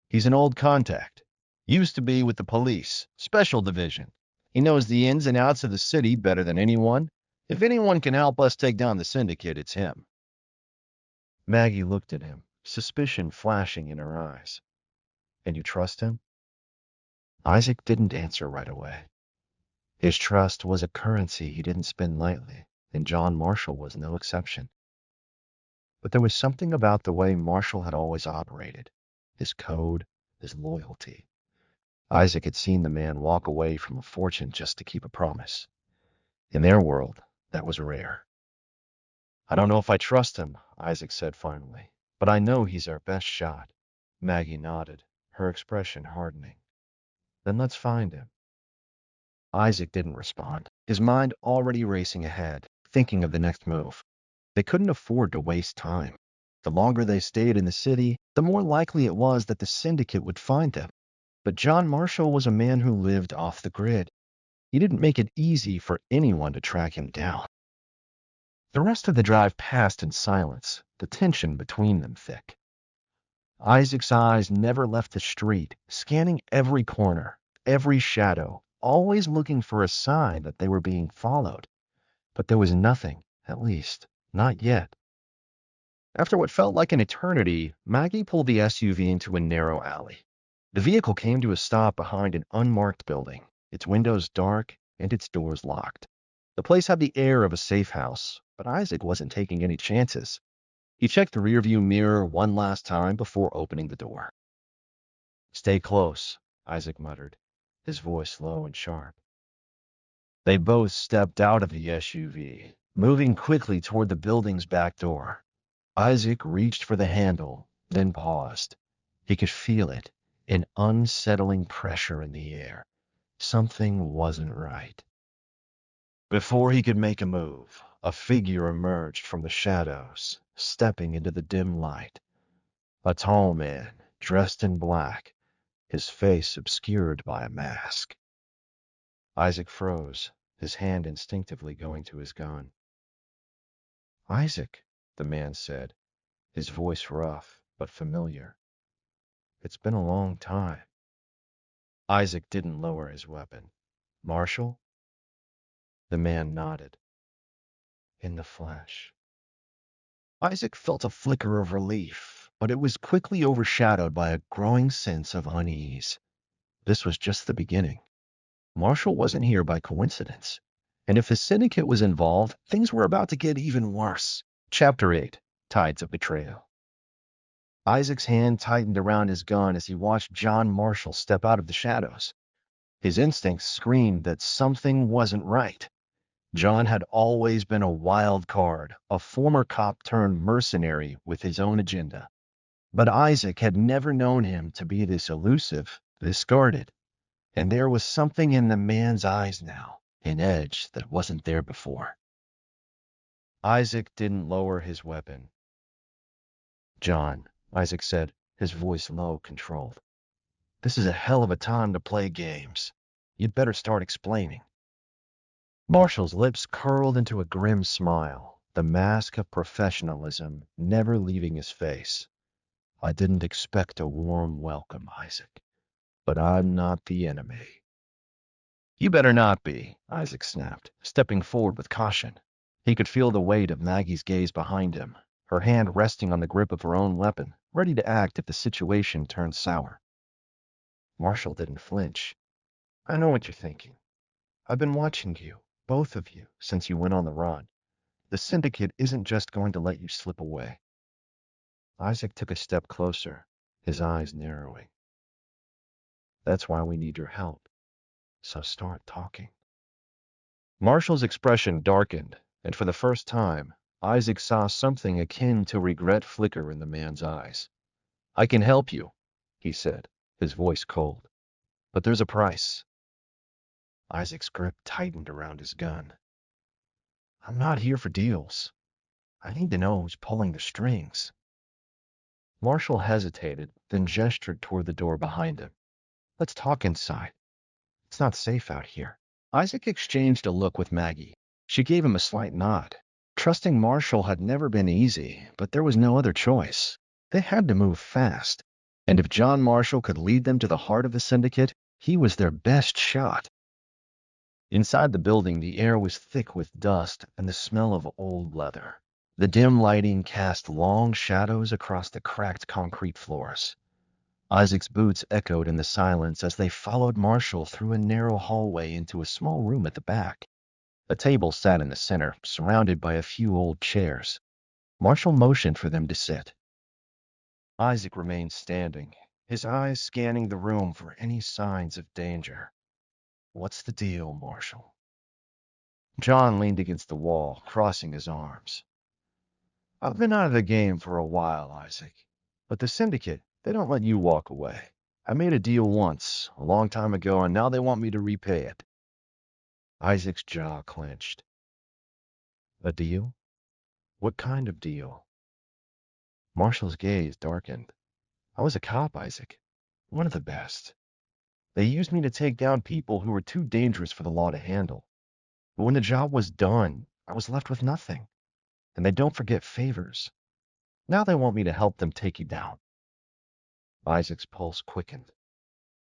"He's an old contact. Used to be with the police, special division. He knows the ins and outs of the city better than anyone. If anyone can help us take down the syndicate, it's him." Maggie looked at him, suspicion flashing in her eyes. "And you trust him?" Isaac didn't answer right away. His trust was a currency he didn't spend lightly, and John Marshall was no exception. But there was something about the way Marshall had always operated, his code, his loyalty. Isaac had seen the man walk away from a fortune just to keep a promise. In their world, that was rare. I don't know if I trust him, Isaac said finally, but I know he's our best shot. Maggie nodded, her expression hardening. Then let's find him. Isaac didn't respond, his mind already racing ahead, thinking of the next move. They couldn't afford to waste time. The longer they stayed in the city, the more likely it was that the syndicate would find them. But John Marshall was a man who lived off the grid. He didn't make it easy for anyone to track him down. The rest of the drive passed in silence, the tension between them thick. Isaac's eyes never left the street, scanning every corner, every shadow, always looking for a sign that they were being followed. But there was nothing, at least, not yet. After what felt like an eternity, Maggie pulled the SUV into a narrow alley. The vehicle came to a stop behind an unmarked building, its windows dark and its doors locked. The place had the air of a safe house, but Isaac wasn't taking any chances. He checked the rearview mirror one last time before opening the door. Stay close, Isaac muttered, his voice low and sharp. They both stepped out of the SUV, moving quickly toward the building's back door. Isaac reached for the handle, then paused. He could feel it, an unsettling pressure in the air. Something wasn't right. Before he could make a move, a figure emerged from the shadows, stepping into the dim light. A tall man, dressed in black, his face obscured by a mask. Isaac froze, his hand instinctively going to his gun. Isaac, the man said, his voice rough but familiar. It's been a long time. Isaac didn't lower his weapon. Marshall? The man nodded. In the flesh. Isaac felt a flicker of relief, but it was quickly overshadowed by a growing sense of unease. This was just the beginning. Marshall wasn't here by coincidence. And if the syndicate was involved, things were about to get even worse. Chapter 8, Tides of Betrayal. Isaac's hand tightened around his gun as he watched John Marshall step out of the shadows. His instincts screamed that something wasn't right. John had always been a wild card, a former cop turned mercenary with his own agenda. But Isaac had never known him to be this elusive, this guarded. And there was something in the man's eyes now, an edge that wasn't there before. Isaac didn't lower his weapon. John, Isaac said, his voice low, controlled. This is a hell of a time to play games. You'd better start explaining. Marshall's lips curled into a grim smile, the mask of professionalism never leaving his face. I didn't expect a warm welcome, Isaac, but I'm not the enemy. You better not be, Isaac snapped, stepping forward with caution. He could feel the weight of Maggie's gaze behind him, her hand resting on the grip of her own weapon, ready to act if the situation turned sour. Marshall didn't flinch. I know what you're thinking. I've been watching you, both of you, since you went on the run. The syndicate isn't just going to let you slip away. Isaac took a step closer, his eyes narrowing. That's why we need your help. So start talking. Marshall's expression darkened, and for the first time, Isaac saw something akin to regret flicker in the man's eyes. I can help you, he said, his voice cold. But there's a price. Isaac's grip tightened around his gun. I'm not here for deals. I need to know who's pulling the strings. Marshall hesitated, then gestured toward the door behind him. Let's talk inside. It's not safe out here. Isaac exchanged a look with Maggie. She gave him a slight nod. Trusting Marshall had never been easy, but there was no other choice. They had to move fast. And if John Marshall could lead them to the heart of the syndicate, he was their best shot. Inside the building, the air was thick with dust and the smell of old leather. The dim lighting cast long shadows across the cracked concrete floors. Isaac's boots echoed in the silence as they followed Marshall through a narrow hallway into a small room at the back. A table sat in the center, surrounded by a few old chairs. Marshall motioned for them to sit. Isaac remained standing, his eyes scanning the room for any signs of danger. What's the deal, Marshall? John leaned against the wall, crossing his arms. I've been out of the game for a while, Isaac. But the syndicate, they don't let you walk away. I made a deal once, a long time ago, and now they want me to repay it. Isaac's jaw clenched. A deal? What kind of deal? Marshall's gaze darkened. I was a cop, Isaac. One of the best. They used me to take down people who were too dangerous for the law to handle. But when the job was done, I was left with nothing. And they don't forget favors. Now they want me to help them take you down. Isaac's pulse quickened.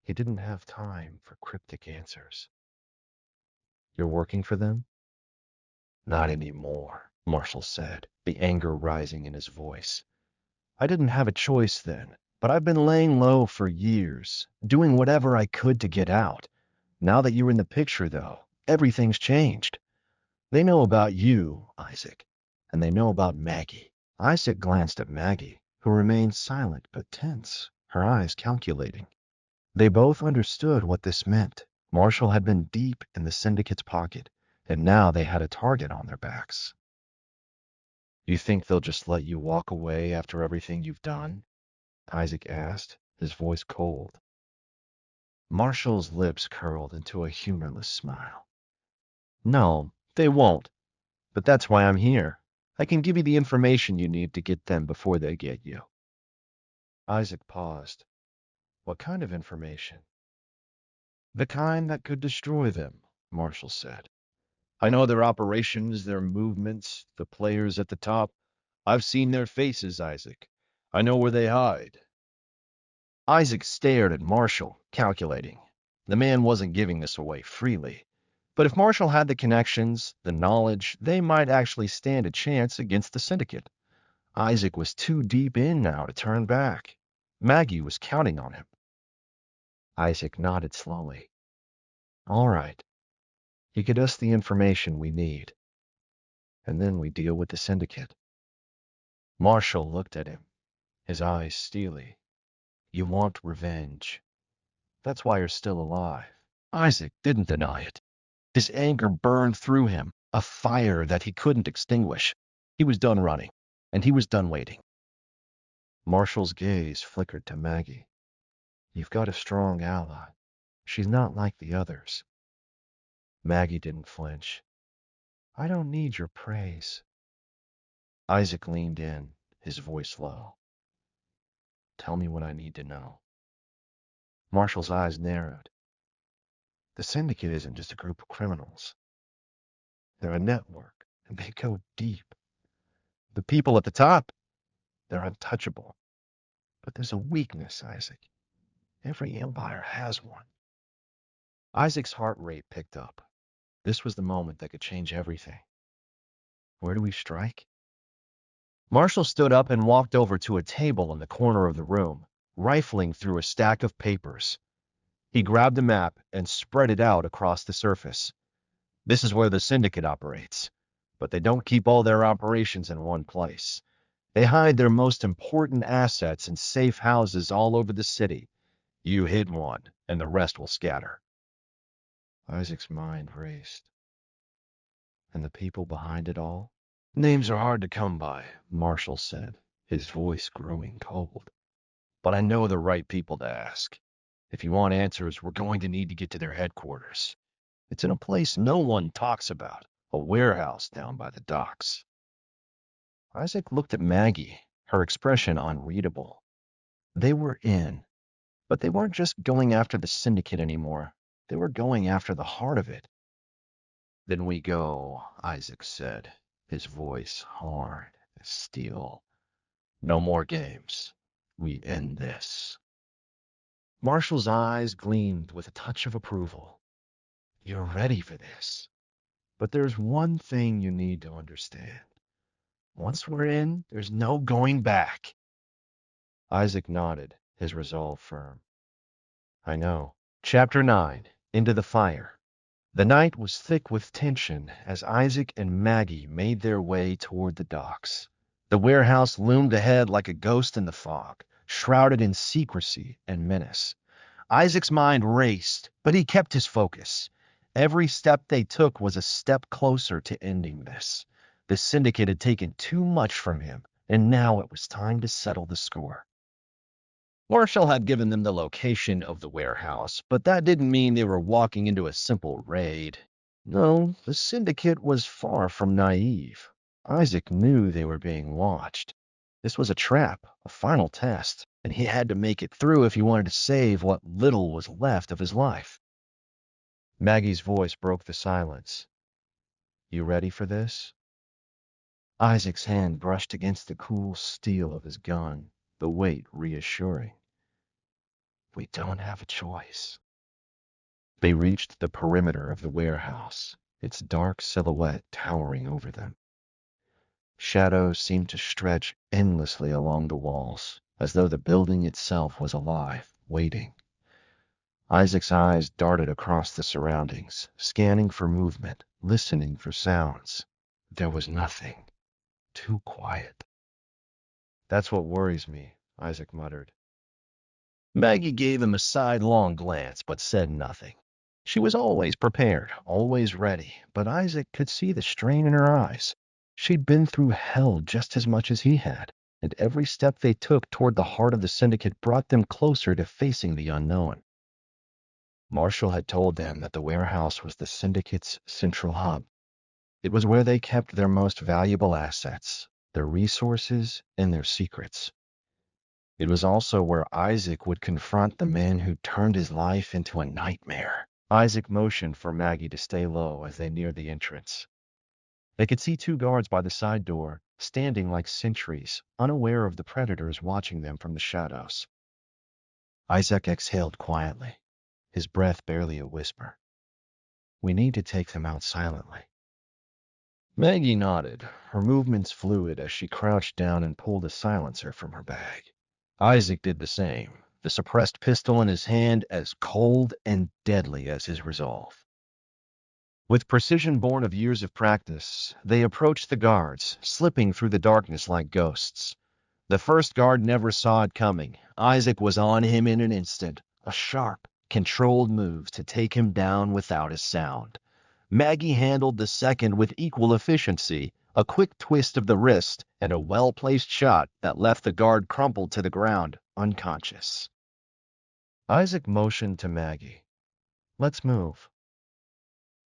He didn't have time for cryptic answers. You're working for them? Not anymore, Marshall said, the anger rising in his voice. I didn't have a choice then, but I've been laying low for years, doing whatever I could to get out. Now that you're in the picture, though, everything's changed. They know about you, Isaac, and they know about Maggie. Isaac glanced at Maggie, who remained silent but tense, her eyes calculating. They both understood what this meant. Marshall had been deep in the syndicate's pocket, and now they had a target on their backs. You think they'll just let you walk away after everything you've done? Isaac asked, his voice cold. Marshall's lips curled into a humorless smile. No, they won't. But that's why I'm here. I can give you the information you need to get them before they get you. Isaac paused. What kind of information? The kind that could destroy them, Marshall said. I know their operations, their movements, the players at the top. I've seen their faces, Isaac. I know where they hide. Isaac stared at Marshall, calculating. The man wasn't giving this away freely. But if Marshall had the connections, the knowledge, they might actually stand a chance against the syndicate. Isaac was too deep in now to turn back. Maggie was counting on him. Isaac nodded slowly. All right. You get us the information we need. And then we deal with the syndicate. Marshall looked at him, his eyes steely. You want revenge. That's why you're still alive. Isaac didn't deny it. His anger burned through him, a fire that he couldn't extinguish. He was done running, and he was done waiting. Marshall's gaze flickered to Maggie. You've got a strong ally. She's not like the others. Maggie didn't flinch. I don't need your praise. Isaac leaned in, his voice low. Tell me what I need to know. Marshall's eyes narrowed. The syndicate isn't just a group of criminals. They're a network, and they go deep. The people at the top, they're untouchable. But there's a weakness, Isaac. Every empire has one. Isaac's heart rate picked up. This was the moment that could change everything. Where do we strike? Marshall stood up and walked over to a table in the corner of the room, rifling through a stack of papers. He grabbed a map and spread it out across the surface. This is where the syndicate operates, but they don't keep all their operations in one place. They hide their most important assets in safe houses all over the city. You hit one, and the rest will scatter. Isaac's mind raced. And the people behind it all? Names are hard to come by, Marshall said, his voice growing cold. But I know the right people to ask. If you want answers, we're going to need to get to their headquarters. It's in a place no one talks about, a warehouse down by the docks. Isaac looked at Maggie, her expression unreadable. They were in, but they weren't just going after the syndicate anymore. They were going after the heart of it. Then we go, Isaac said, his voice hard as steel. No more games. We end this. Marshall's eyes gleamed with a touch of approval. You're ready for this. But there's one thing you need to understand. Once we're in, there's no going back. Isaac nodded, his resolve firm. I know. Chapter 9. Into the Fire. The night was thick with tension as Isaac and Maggie made their way toward the docks. The warehouse loomed ahead like a ghost in the fog, shrouded in secrecy and menace. Isaac's mind raced, but he kept his focus. Every step they took was a step closer to ending this. The syndicate had taken too much from him, and now it was time to settle the score. Marshall had given them the location of the warehouse, but that didn't mean they were walking into a simple raid. No, the syndicate was far from naive. Isaac knew they were being watched. This was a trap, a final test, and he had to make it through if he wanted to save what little was left of his life. Maggie's voice broke the silence. You ready for this? Isaac's hand brushed against the cool steel of his gun, the weight reassuring. We don't have a choice. They reached the perimeter of the warehouse, its dark silhouette towering over them. Shadows seemed to stretch endlessly along the walls, as though the building itself was alive, waiting. Isaac's eyes darted across the surroundings, scanning for movement, listening for sounds. There was nothing. Too quiet. That's what worries me, Isaac muttered. Maggie gave him a sidelong glance, but said nothing. She was always prepared, always ready, but Isaac could see the strain in her eyes. She'd been through hell just as much as he had, and every step they took toward the heart of the syndicate brought them closer to facing the unknown. Marshall had told them that the warehouse was the syndicate's central hub. It was where they kept their most valuable assets, their resources, and their secrets. It was also where Isaac would confront the man who turned his life into a nightmare. Isaac motioned for Maggie to stay low as they neared the entrance. They could see two guards by the side door, standing like sentries, unaware of the predators watching them from the shadows. Isaac exhaled quietly, his breath barely a whisper. We need to take them out silently. Maggie nodded, her movements fluid as she crouched down and pulled a silencer from her bag. Isaac did the same, the suppressed pistol in his hand as cold and deadly as his resolve. With precision born of years of practice, they approached the guards, slipping through the darkness like ghosts. The first guard never saw it coming. Isaac was on him in an instant, a sharp, controlled move to take him down without a sound. Maggie handled the second with equal efficiency, a quick twist of the wrist and a well-placed shot that left the guard crumpled to the ground, unconscious. Isaac motioned to Maggie. Let's move.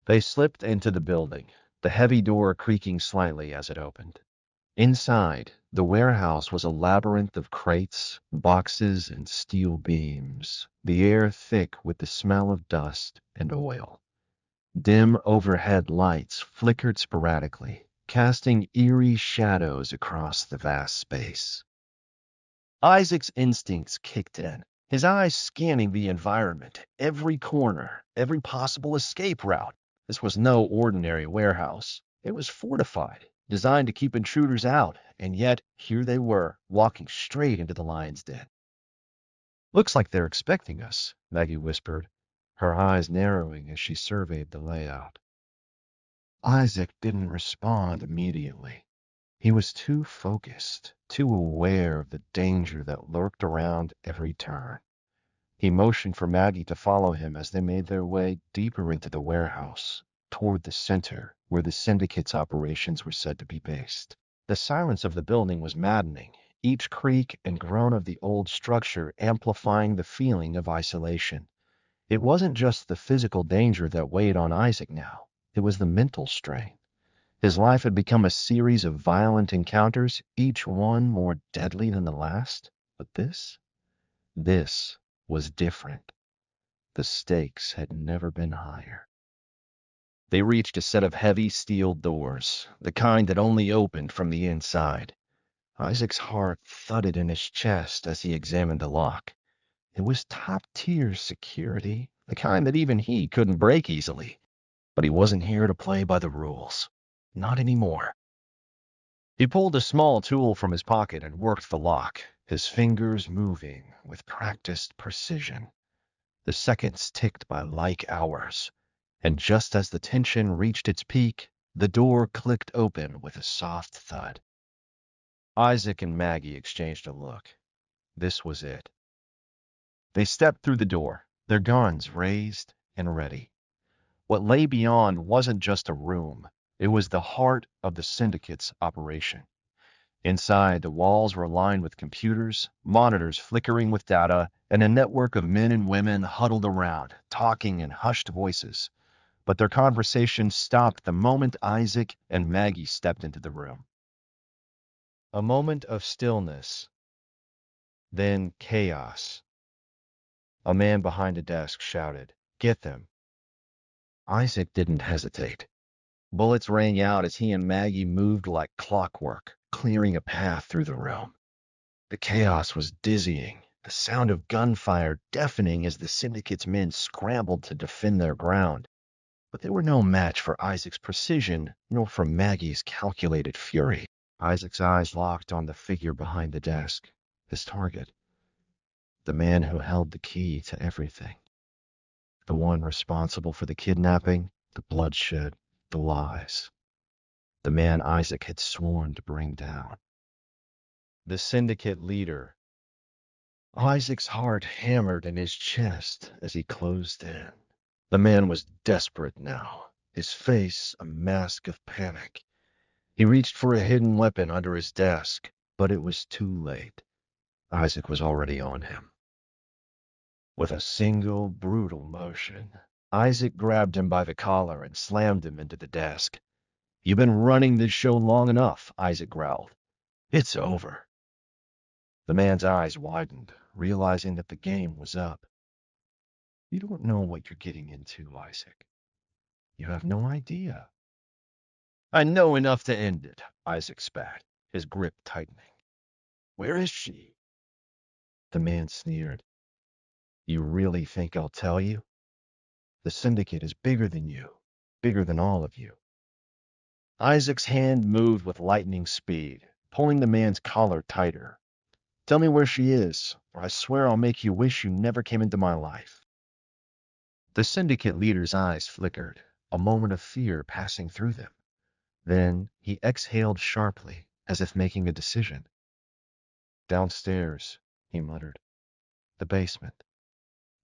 They slipped into the building, the heavy door creaking slightly as it opened. Inside, the warehouse was a labyrinth of crates, boxes, and steel beams, the air thick with the smell of dust and oil. Dim overhead lights flickered sporadically, casting eerie shadows across the vast space. Isaac's instincts kicked in, his eyes scanning the environment, every corner, every possible escape route. This was no ordinary warehouse. It was fortified, designed to keep intruders out, and yet here they were, walking straight into the lion's den. Looks like they're expecting us, Maggie whispered, her eyes narrowing as she surveyed the layout. Isaac didn't respond immediately. He was too focused, too aware of the danger that lurked around every turn. He motioned for Maggie to follow him as they made their way deeper into the warehouse, toward the center where the syndicate's operations were said to be based. The silence of the building was maddening, each creak and groan of the old structure amplifying the feeling of isolation. It wasn't just the physical danger that weighed on Isaac now. It was the mental strain. His life had become a series of violent encounters, each one more deadly than the last. But this was different. The stakes had never been higher. They reached a set of heavy steel doors, the kind that only opened from the inside. Isaac's heart thudded in his chest as he examined the lock. It was top-tier security, the kind that even he couldn't break easily. But he wasn't here to play by the rules. Not anymore. He pulled a small tool from his pocket and worked the lock, his fingers moving with practiced precision. The seconds ticked by like hours, and just as the tension reached its peak, the door clicked open with a soft thud. Isaac and Maggie exchanged a look. This was it. They stepped through the door, their guns raised and ready. What lay beyond wasn't just a room. It was the heart of the syndicate's operation. Inside, the walls were lined with computers, monitors flickering with data, and a network of men and women huddled around, talking in hushed voices. But their conversation stopped the moment Isaac and Maggie stepped into the room. A moment of stillness, then chaos. A man behind a desk shouted, "Get them." Isaac didn't hesitate. Bullets rang out as he and Maggie moved like clockwork, clearing a path through the room. The chaos was dizzying, the sound of gunfire deafening as the syndicate's men scrambled to defend their ground. But they were no match for Isaac's precision, nor for Maggie's calculated fury. Isaac's eyes locked on the figure behind the desk, his target, the man who held the key to everything, the one responsible for the kidnapping, the bloodshed, the lies, the man Isaac had sworn to bring down. The syndicate leader. Isaac's heart hammered in his chest as he closed in. The man was desperate now, his face a mask of panic. He reached for a hidden weapon under his desk, but it was too late. Isaac was already on him. With a single brutal motion, Isaac grabbed him by the collar and slammed him into the desk. "You've been running this show long enough," Isaac growled. "It's over." The man's eyes widened, realizing that the game was up. "You don't know what you're getting into, Isaac. You have no idea." "I know enough to end it," Isaac spat, his grip tightening. "Where is she?" The man sneered. "You really think I'll tell you? The syndicate is bigger than you, bigger than all of you." Isaac's hand moved with lightning speed, pulling the man's collar tighter. "Tell me where she is, or I swear I'll make you wish you never came into my life." The syndicate leader's eyes flickered, a moment of fear passing through them. Then he exhaled sharply, as if making a decision. "Downstairs," he muttered. "The basement.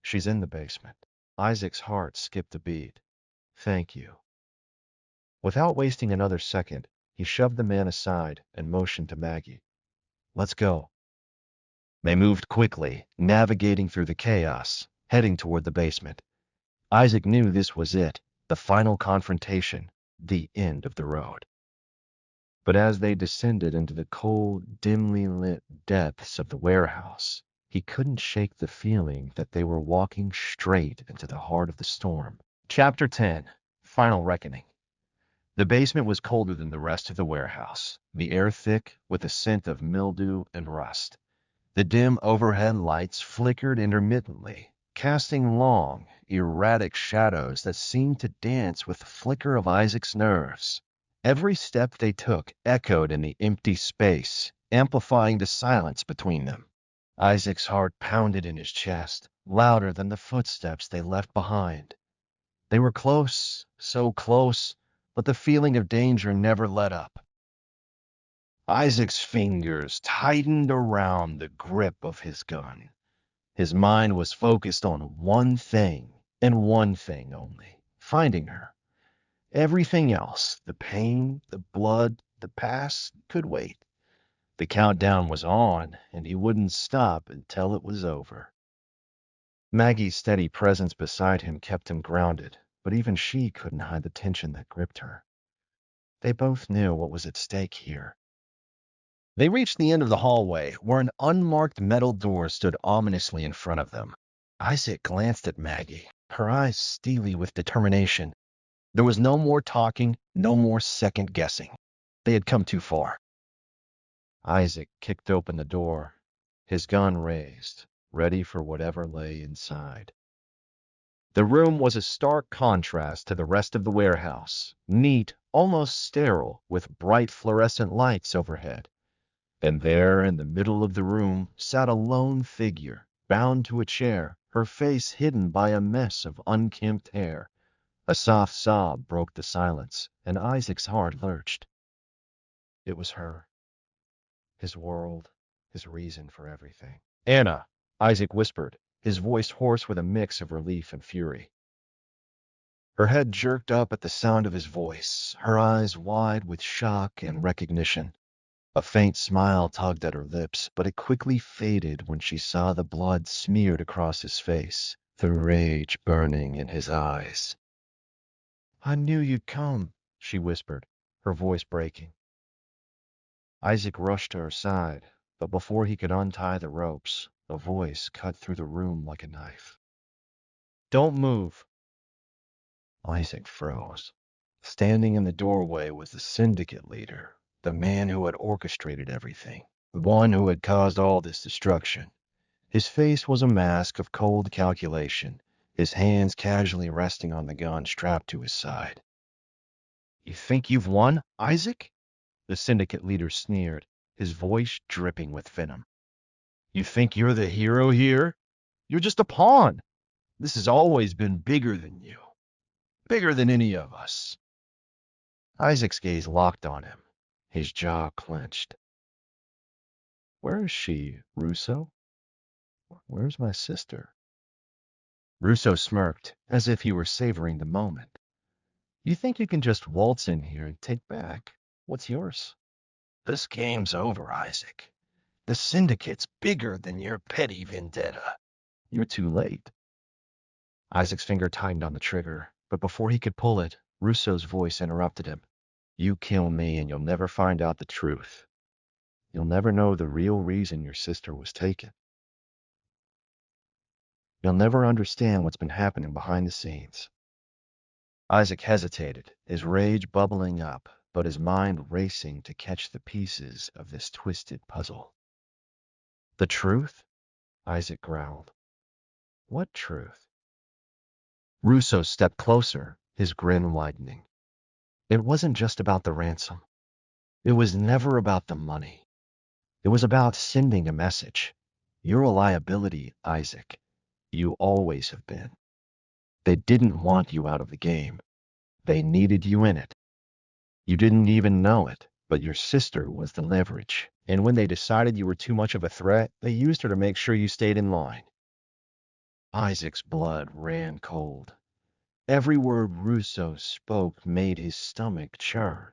She's in the basement." Isaac's heart skipped a beat. "Thank you." Without wasting another second, he shoved the man aside and motioned to Maggie. "Let's go." They moved quickly, navigating through the chaos, heading toward the basement. Isaac knew this was it, the final confrontation, the end of the road. But as they descended into the cold, dimly lit depths of the warehouse, he couldn't shake the feeling that they were walking straight into the heart of the storm. Chapter 10. Final Reckoning. The basement was colder than the rest of the warehouse, the air thick with a scent of mildew and rust. The dim overhead lights flickered intermittently, casting long, erratic shadows that seemed to dance with the flicker of Isaac's nerves. Every step they took echoed in the empty space, amplifying the silence between them. Isaac's heart pounded in his chest, louder than the footsteps they left behind. They were close, so close, but the feeling of danger never let up. Isaac's fingers tightened around the grip of his gun. His mind was focused on one thing, and one thing only: finding her. Everything else, the pain, the blood, the past, could wait. The countdown was on, and he wouldn't stop until it was over. Maggie's steady presence beside him kept him grounded, but even she couldn't hide the tension that gripped her. They both knew what was at stake here. They reached the end of the hallway, where an unmarked metal door stood ominously in front of them. Isaac glanced at Maggie, her eyes steely with determination. There was no more talking, no more second guessing. They had come too far. Isaac kicked open the door, his gun raised, ready for whatever lay inside. The room was a stark contrast to the rest of the warehouse, neat, almost sterile, with bright fluorescent lights overhead. And there, in the middle of the room, sat a lone figure, bound to a chair, her face hidden by a mess of unkempt hair. A soft sob broke the silence, and Isaac's heart lurched. It was her. His world, his reason for everything. "Anna," Isaac whispered, his voice hoarse with a mix of relief and fury. Her head jerked up at the sound of his voice, her eyes wide with shock and recognition. A faint smile tugged at her lips, but it quickly faded when she saw the blood smeared across his face, the rage burning in his eyes. "I knew you'd come," she whispered, her voice breaking. Isaac rushed to her side, but before he could untie the ropes, a voice cut through the room like a knife. "Don't move." Isaac froze. Standing in the doorway was the syndicate leader, the man who had orchestrated everything, the one who had caused all this destruction. His face was a mask of cold calculation, his hands casually resting on the gun strapped to his side. "You think you've won, Isaac?" The syndicate leader sneered, his voice dripping with venom. "You think you're the hero here? You're just a pawn. This has always been bigger than you, bigger than any of us." Isaac's gaze locked on him, his jaw clenched. "Where is she, Russo? Where's my sister?" Russo smirked, as if he were savoring the moment. "You think you can just waltz in here and take back what's yours? This game's over, Isaac. The syndicate's bigger than your petty vendetta. You're too late." Isaac's finger tightened on the trigger, but before he could pull it, Russo's voice interrupted him. "You kill me and you'll never find out the truth. You'll never know the real reason your sister was taken. You'll never understand what's been happening behind the scenes." Isaac hesitated, his rage bubbling up, but his mind racing to catch the pieces of this twisted puzzle. "The truth?" Isaac growled. "What truth?" Russo stepped closer, his grin widening. "It wasn't just about the ransom. It was never about the money. It was about sending a message. You're a liability, Isaac. You always have been. They didn't want you out of the game. They needed you in it. You didn't even know it, but your sister was the leverage. And when they decided you were too much of a threat, they used her to make sure you stayed in line." Isaac's blood ran cold. Every word Russo spoke made his stomach churn.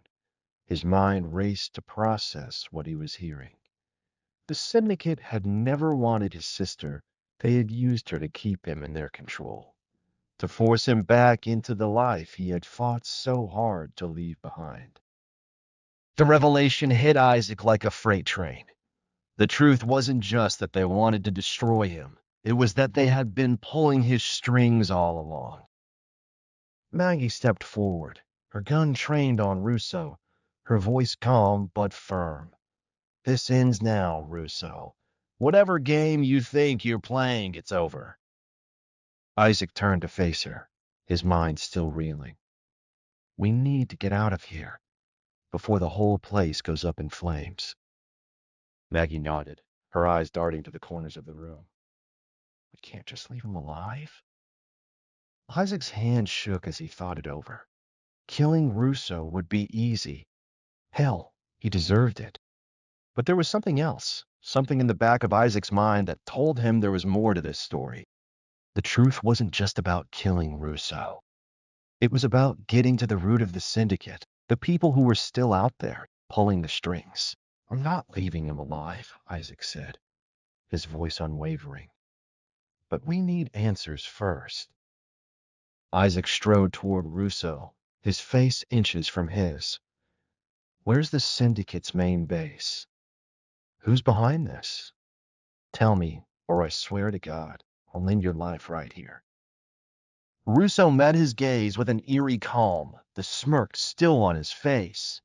His mind raced to process what he was hearing. The syndicate had never wanted his sister. They had used her to keep him in their control, to force him back into the life he had fought so hard to leave behind. The revelation hit Isaac like a freight train. The truth wasn't just that they wanted to destroy him. It was that they had been pulling his strings all along. Maggie stepped forward, her gun trained on Russo, her voice calm but firm. "This ends now, Russo. Whatever game you think you're playing, it's over." Isaac turned to face her, his mind still reeling. "We need to get out of here before the whole place goes up in flames." Maggie nodded, her eyes darting to the corners of the room. "We can't just leave him alive?" Isaac's hand shook as he thought it over. Killing Russo would be easy. Hell, he deserved it. But there was something else, something in the back of Isaac's mind that told him there was more to this story. The truth wasn't just about killing Russo. It was about getting to the root of the syndicate, the people who were still out there, pulling the strings. "I'm not leaving him alive," Isaac said, his voice unwavering. "But we need answers first." Isaac strode toward Russo, his face inches from his. "Where's the syndicate's main base? Who's behind this? Tell me, or I swear to God, I'll end your life right here." Russo met his gaze with an eerie calm, the smirk still on his face.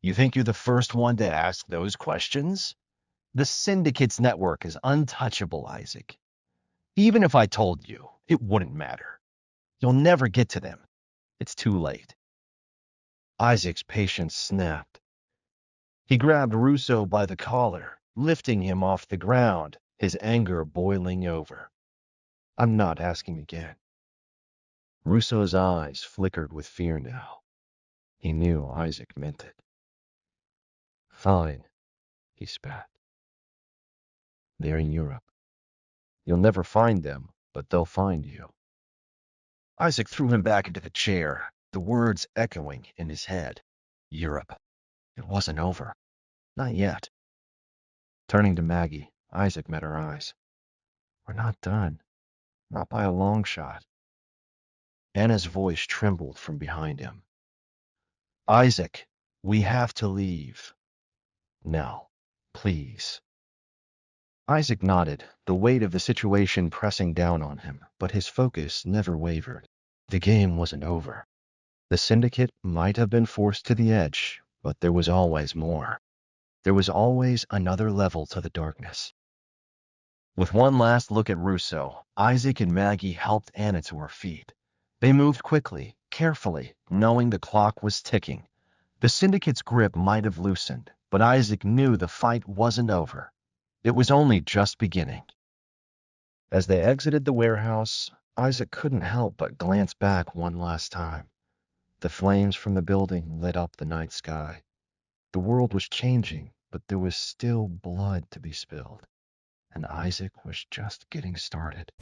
"You think you're the first one to ask those questions? The syndicate's network is untouchable, Isaac. Even if I told you, it wouldn't matter. You'll never get to them. It's too late." Isaac's patience snapped. He grabbed Russo by the collar, lifting him off the ground, his anger boiling over. "I'm not asking again." Russo's eyes flickered with fear now. He knew Isaac meant it. "Fine," he spat. "They're in Europe. You'll never find them, but they'll find you." Isaac threw him back into the chair, the words echoing in his head. Europe. It wasn't over. Not yet. Turning to Maggie, Isaac met her eyes. We're not done. Not by a long shot. Anna's voice trembled from behind him. Isaac, we have to leave. Now, please. Isaac nodded, the weight of the situation pressing down on him, but his focus never wavered. The game wasn't over. The syndicate might have been forced to the edge, but there was always more. There was always another level to the darkness. With one last look at Russo, Isaac and Maggie helped Anna to her feet. They moved quickly, carefully, knowing the clock was ticking. The syndicate's grip might have loosened, but Isaac knew the fight wasn't over. It was only just beginning. As they exited the warehouse, Isaac couldn't help but glance back one last time. The flames from the building lit up the night sky. The world was changing, but there was still blood to be spilled, and Isaac was just getting started.